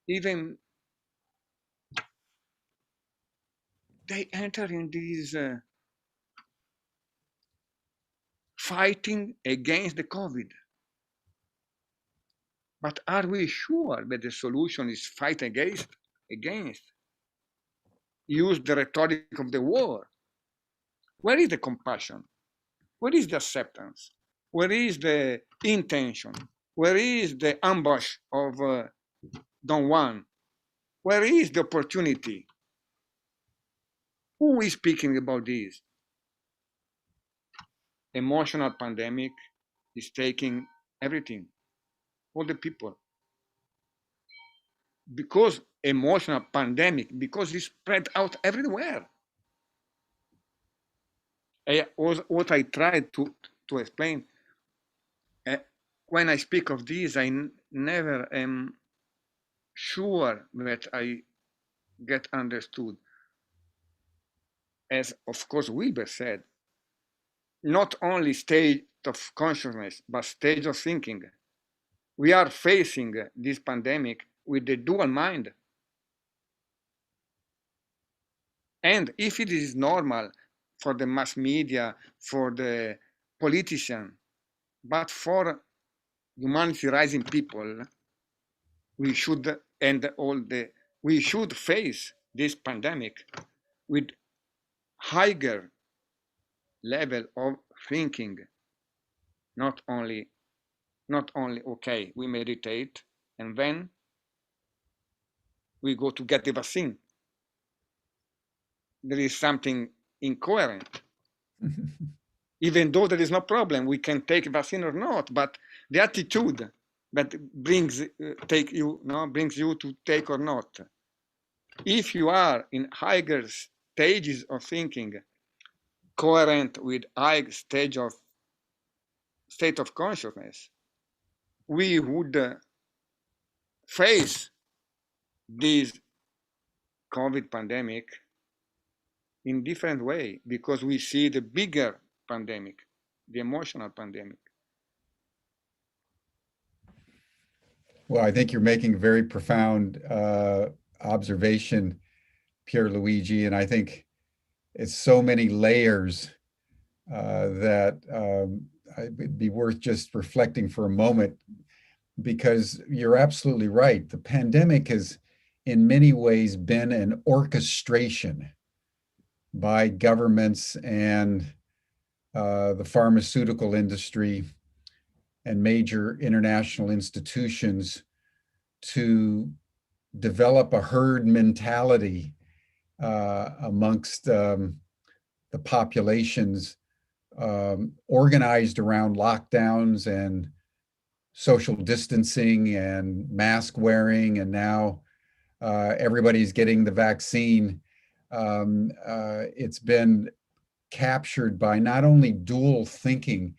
even they enter in this fighting against the COVID. But are we sure that the solution is fight against? Use the rhetoric of the war. Where is the compassion? Where is the acceptance? Where is the intention? Where is the ambush of Don Juan? Where is the opportunity? Who is speaking about this? Emotional pandemic is taking everything, all the people. Because emotional pandemic, because it's spread out everywhere. What I tried to explain, when I speak of this, I never am sure that I get understood. As of course Wilber said, not only state of consciousness, but stage of thinking. We are facing this pandemic with the dual mind. And if it is normal for the mass media, for the politician, but for humanity rising people, we should face this pandemic with higher level of thinking. Not only okay, we meditate and then we go to get the vaccine. There is something incoherent. Even though there is no problem, we can take vaccine or not, but the attitude that brings you to take or not. If you are in higher stages of thinking, coherent with high state of consciousness, we would face this COVID pandemic in different way, because we see the bigger pandemic, the emotional pandemic. Well, I think you're making a very profound observation, Pierre Luigi, and I think it's so many layers that it'd be worth just reflecting for a moment, because you're absolutely right. The pandemic has in many ways been an orchestration by governments and the pharmaceutical industry and major international institutions to develop a herd mentality amongst the populations, organized around lockdowns and social distancing and mask wearing, and now everybody's getting the vaccine. It's been captured by not only dual thinking,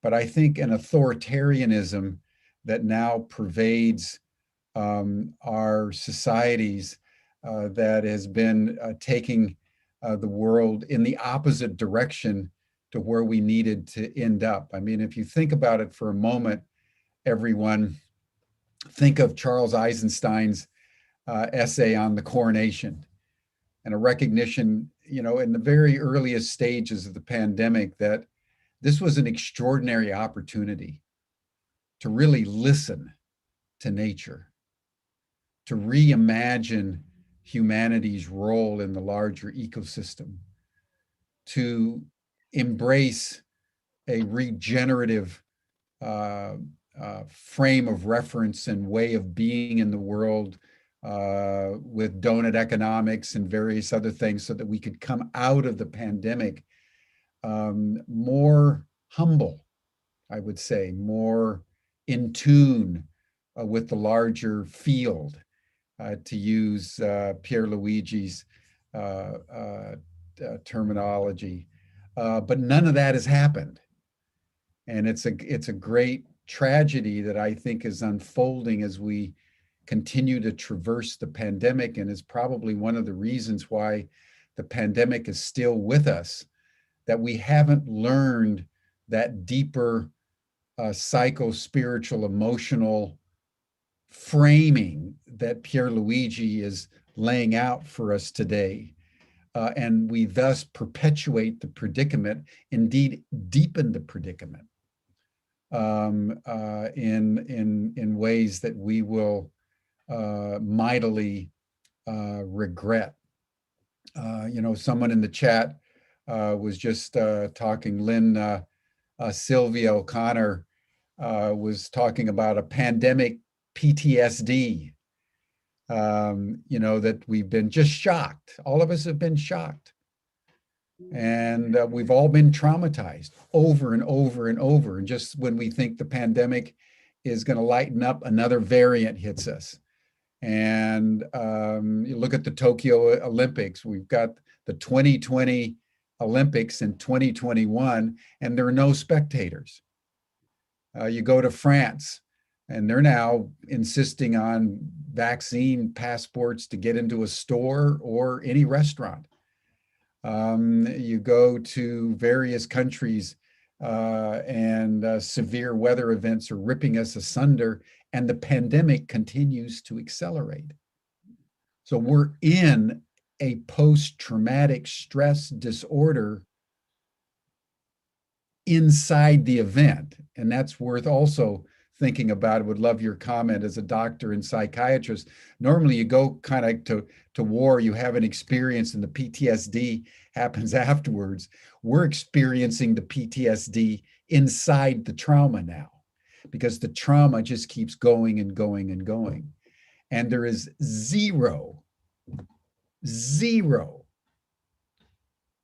but I think an authoritarianism that now pervades our societies that has been taking the world in the opposite direction to where we needed to end up. I mean, if you think about it for a moment, everyone, think of Charles Eisenstein's essay on the coronation, and a recognition, you know, in the very earliest stages of the pandemic, that this was an extraordinary opportunity to really listen to nature, to reimagine humanity's role in the larger ecosystem, to embrace a regenerative frame of reference and way of being in the world, with donut economics and various other things, so that we could come out of the pandemic more humble, I would say, more in tune with the larger field, to use Pierre Luigi's terminology. But none of that has happened. And it's a great tragedy that I think is unfolding as we continue to traverse the pandemic, and is probably one of the reasons why the pandemic is still with us, that we haven't learned that deeper psycho-spiritual, emotional framing that Pierre Luigi is laying out for us today. And we thus perpetuate the predicament, indeed deepen the predicament, in ways that we will mightily regret. You know, someone in the chat was just talking, Lynn Sylvia O'Connor was talking about a pandemic PTSD, you know, that we've been just shocked. All of us have been shocked. And we've all been traumatized over and over and over. And just when we think the pandemic is going to lighten up, another variant hits us. And you look at the Tokyo Olympics, we've got the 2020 Olympics in 2021, and there are no spectators. You go to France, and they're now insisting on vaccine passports to get into a store or any restaurant. You go to various countries, and severe weather events are ripping us asunder, and the pandemic continues to accelerate. So we're in a post-traumatic stress disorder inside the event. And that's worth also thinking about. I would love your comment as a doctor and psychiatrist. Normally you go kind of to war, you have an experience, and the PTSD happens afterwards. We're experiencing the PTSD inside the trauma now, because the trauma just keeps going and going and going. And there is zero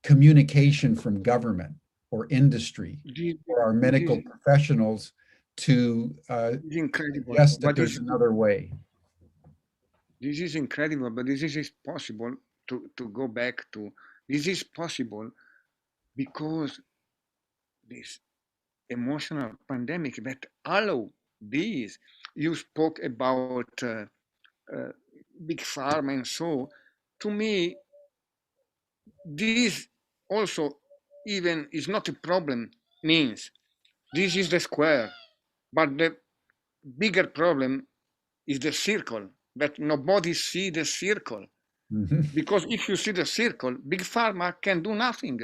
communication from government or industry or our medical professionals to suggest that there's another way. This is incredible, but this is possible to go back to. This is possible because this emotional pandemic that allow this. You spoke about big pharma and so. To me, this also even is not a problem. Means this is the square, but the bigger problem is the circle, that nobody see the circle. Mm-hmm. Because if you see the circle, big pharma can do nothing.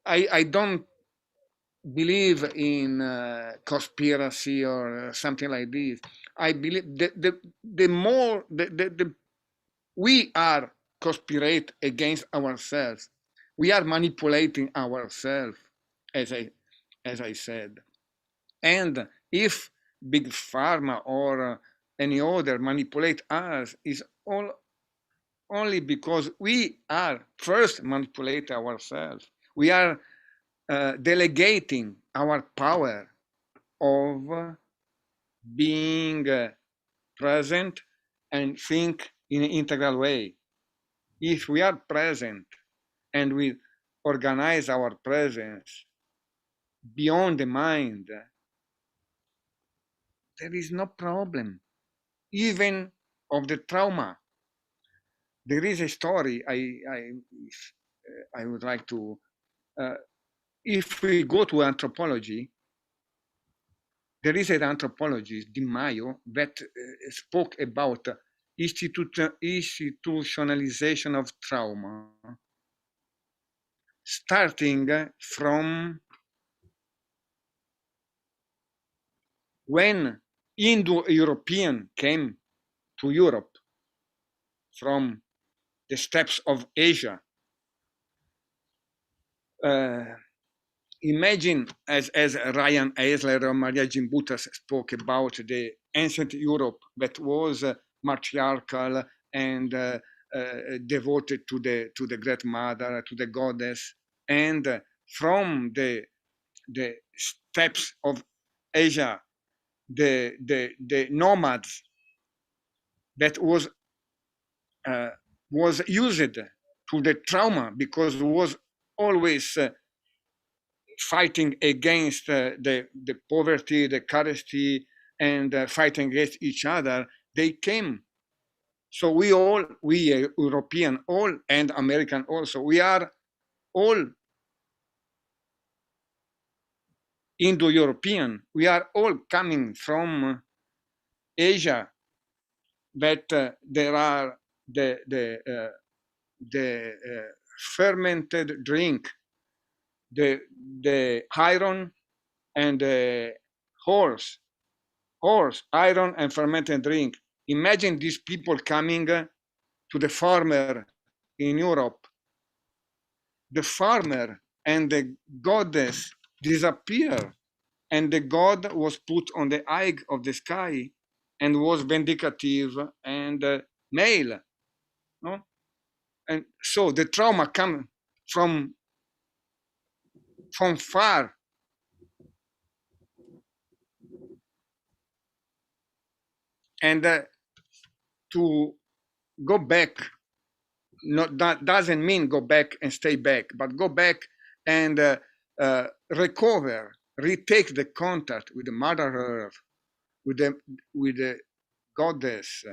I don't believe in conspiracy or something like this. I believe the more we are conspirate against ourselves. We are manipulating ourselves, as I said. And if big pharma or any other manipulate us, is only because we are first manipulate ourselves. We are delegating our power of being present and think in an integral way. If we are present and we organize our presence beyond the mind, there is no problem, even of the trauma. There is a story, I would like to, if we go to anthropology, there is an anthropologist, Di Maio, that spoke about institutionalization of trauma, starting from when Indo-European came to Europe from the steppes of Asia. Imagine, as Ryan Eisler or Maria Gimbutas spoke about the ancient Europe that was matriarchal and devoted to the Great Mother, to the goddess, and from the steppes of Asia, the nomads that was used to the trauma because it was always fighting against the poverty, the scarcity, and fighting against each other. They came. So we European, all, and American also, we are all Indo-European. We are all coming from Asia. That there are the fermented drink, the iron and the horse, iron and fermented drink. Imagine these people coming to the farmer in Europe. The farmer and the goddess disappear, and the god was put on the eye of the sky and was vindicative and male. No? And so the trauma comes from far. And to go back, that doesn't mean go back and stay back, but go back and recover, retake the contact with the Mother Earth, with the goddess,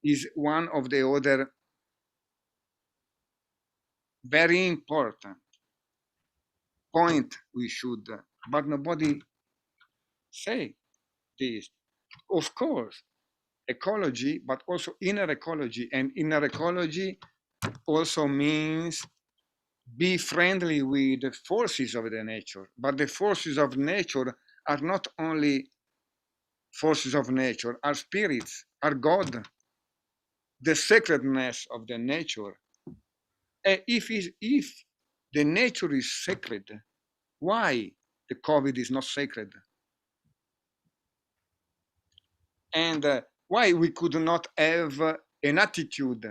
is one of the other very important point we should, but nobody say this. Of course, ecology, but also inner ecology, and inner ecology also means be friendly with the forces of the nature. But the forces of nature are not only forces of nature, are spirits, are God, the sacredness of the nature. And if the nature is sacred, why the COVID is not sacred? And why we could not have an attitude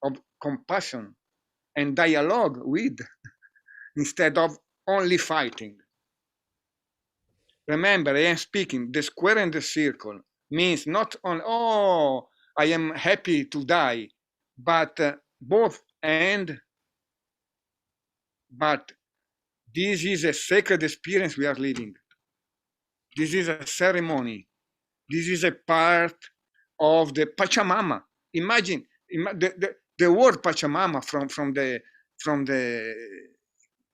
of compassion and dialogue with, instead of only fighting? Remember, I am speaking, the square and the circle means not only, oh, I am happy to die, but both and. But this is a sacred experience we are living. This is a ceremony. This is a part of the Pachamama. Imagine the word Pachamama from the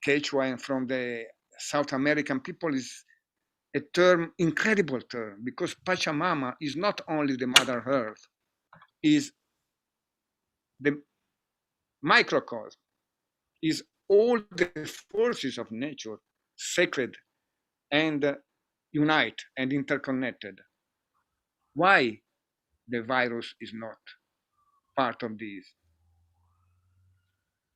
Quechua and from the South American people is a term, incredible term, because Pachamama is not only the Mother Earth, is the microcosm, is all the forces of nature, sacred and unite and interconnected. Why the virus is not part of this?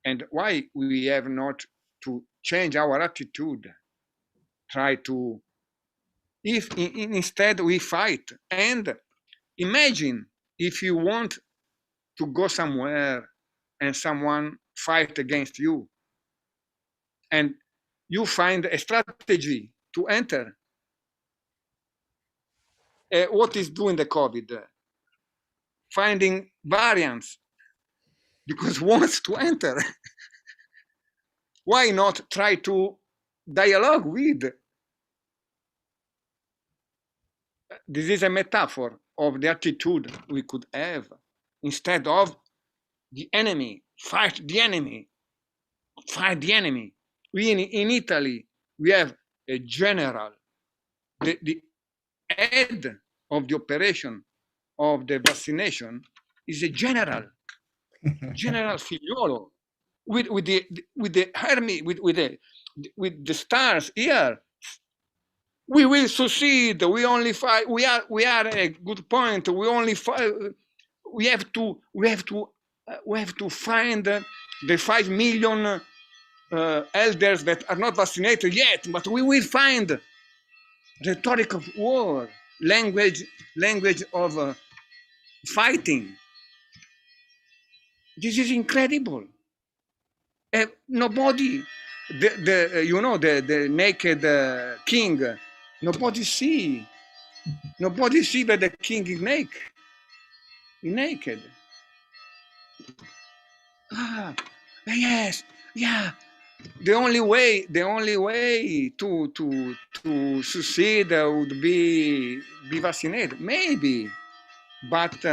And why we have not to change our attitude, try to, if instead we fight. And imagine if you want to go somewhere and someone fight against you, and you find a strategy to enter. What is doing the COVID? Finding variants, because wants to enter. Why not try to dialogue with? This is a metaphor of the attitude we could have instead of the enemy fight the enemy, fight the enemy. We in Italy, we have a general, the head of the operation of the vaccination is a general Figliolo, with the army, with the stars here. We will succeed. We only fight. We are a good point. We only fight. We have to find the 5 million elders that are not vaccinated yet, but we will find rhetoric of war, language of fighting. This is incredible. Nobody, the naked king, nobody see that the king is naked. Ah, yes, yeah. The only way to succeed would be vaccinated, maybe, but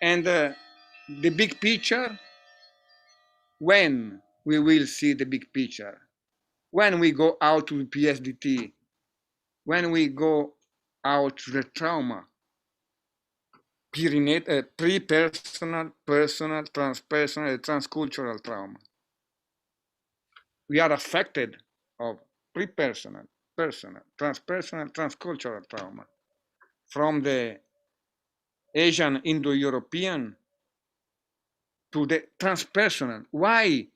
and the big picture. When we will see the big picture? When we go out to PSDT, when we go out to the trauma, pre-personal, personal, transpersonal, transcultural trauma. We are affected of pre-personal, personal, transpersonal, transcultural trauma from the Asian Indo-European to the transpersonal. Why?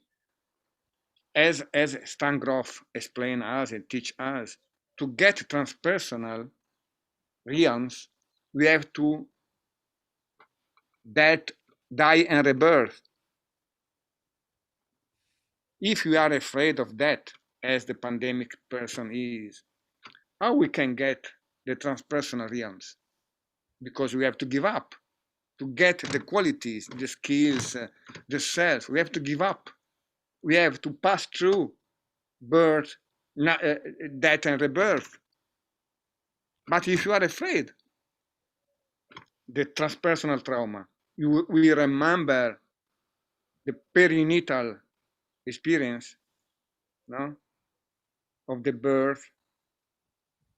As Stan Grof explained us and teach us, to get transpersonal realms, we have to die and rebirth. If we are afraid of that, as the pandemic person is, how we can get the transpersonal realms? Because we have to give up. To get the qualities, the skills, the self, we have to give up. We have to pass through birth, death and rebirth. But if you are afraid, the transpersonal trauma, you will remember the perinatal experience, no, of the birth,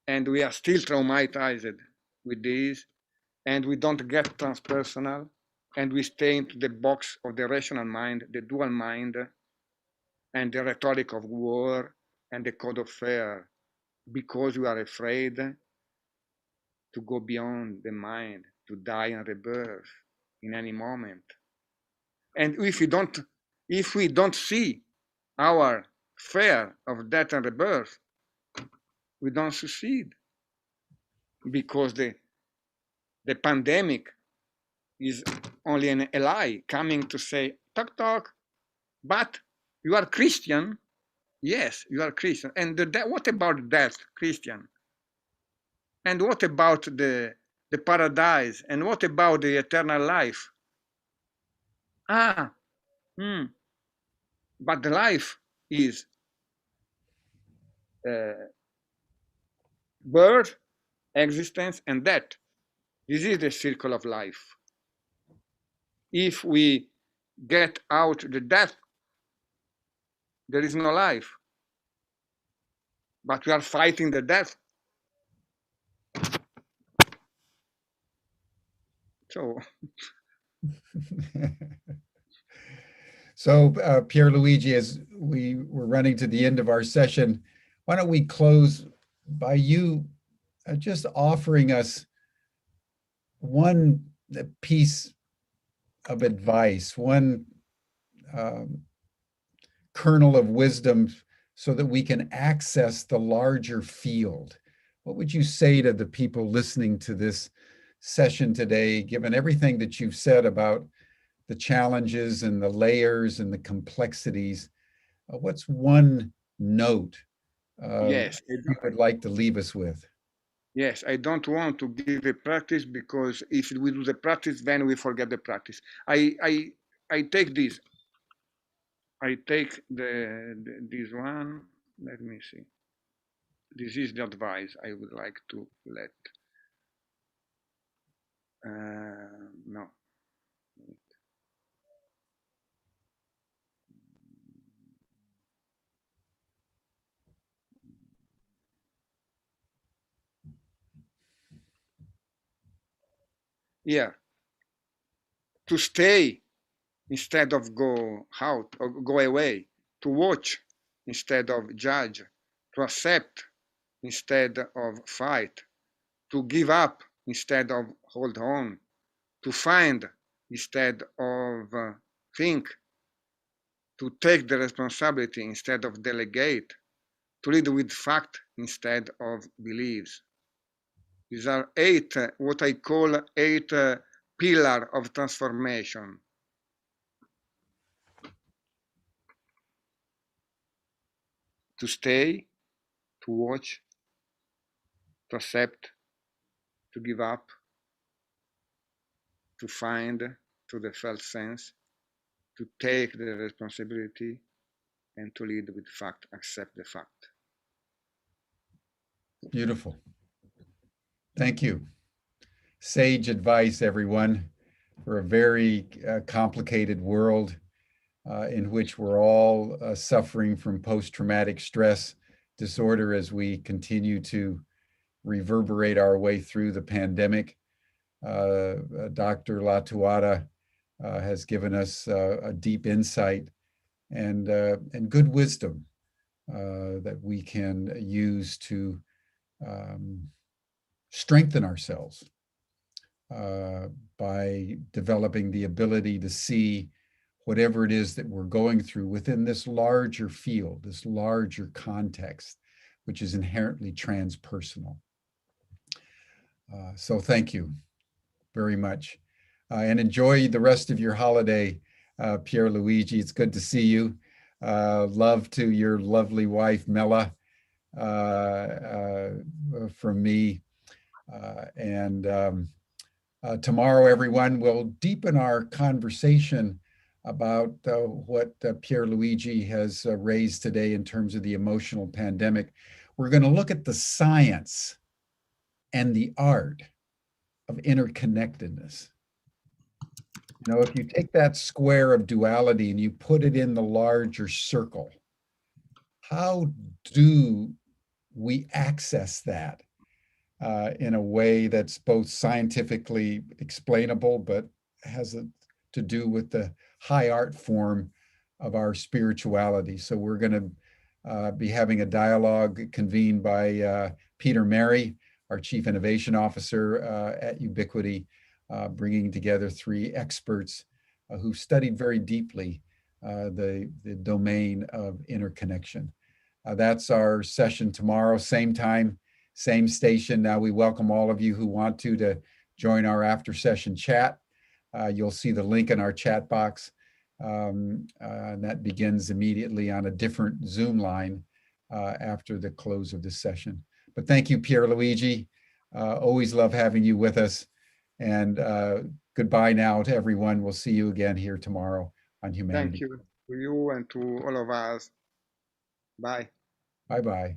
and we are still traumatized with this, and we don't get transpersonal, and we stay into the box of the rational mind, the dual mind, and the rhetoric of war and the code of fear, because we are afraid to go beyond the mind, to die and rebirth in any moment. And if we don't see our fear of death and rebirth, we don't succeed, because the pandemic is only a lie coming to say, talk, but you are Christian? Yes, you are Christian. And what about death, Christian? And what about the paradise? And what about the eternal life? But the life is birth, existence, and death. This is the circle of life. If we get out the death, there is no life. But we are fighting the death. So, Pierre Luigi, as we were running to the end of our session, why don't we close by you just offering us one piece of advice, one kernel of wisdom, so that we can access the larger field. What would you say to the people listening to this session today, given everything that you've said about the challenges and the layers and the complexities? What's one note yes, you would like to leave us with? Yes, I don't want to give a practice, because if we do the practice, then we forget the practice. I take this. I take this one. Let me see. This is the advice I would like to let. No. here, to stay instead of go out or go away, to watch instead of judge, to accept instead of fight, to give up instead of hold on, to find instead of think, to take the responsibility instead of delegate, to lead with fact instead of beliefs. These are eight, what I call eight pillars of transformation. To stay, to watch, to accept, to give up, to find to the felt sense, to take the responsibility, and to lead with fact, accept the fact. Beautiful. Thank you. Sage advice, everyone, for a very complicated world in which we're all suffering from post-traumatic stress disorder as we continue to reverberate our way through the pandemic. Dr. Lattuada has given us a deep insight and good wisdom that we can use to strengthen ourselves by developing the ability to see whatever it is that we're going through within this larger field, this larger context, which is inherently transpersonal. So thank you very much. And enjoy the rest of your holiday, Pierre Luigi. It's good to see you. Love to your lovely wife, Mela, from me. Tomorrow, everyone, will deepen our conversation about what Pierre Luigi has raised today in terms of the emotional pandemic. We're going to look at the science and the art of interconnectedness. You know, if you take that square of duality and you put it in the larger circle, how do we access that in a way that's both scientifically explainable, but has to do with the high art form of our spirituality? So we're going to be having a dialogue convened by Peter Mary, our Chief Innovation Officer at Ubiquity, bringing together three experts who studied very deeply the domain of interconnection. That's our session tomorrow, same time, same station. Now we welcome all of you who want to join our after session chat. You'll see the link in our chat box. And that begins immediately on a different Zoom line after the close of this session. But thank you, Pierre Luigi. Always love having you with us. And goodbye now to everyone. We'll see you again here tomorrow on Humanity. Thank you to you and to all of us. Bye. Bye-bye.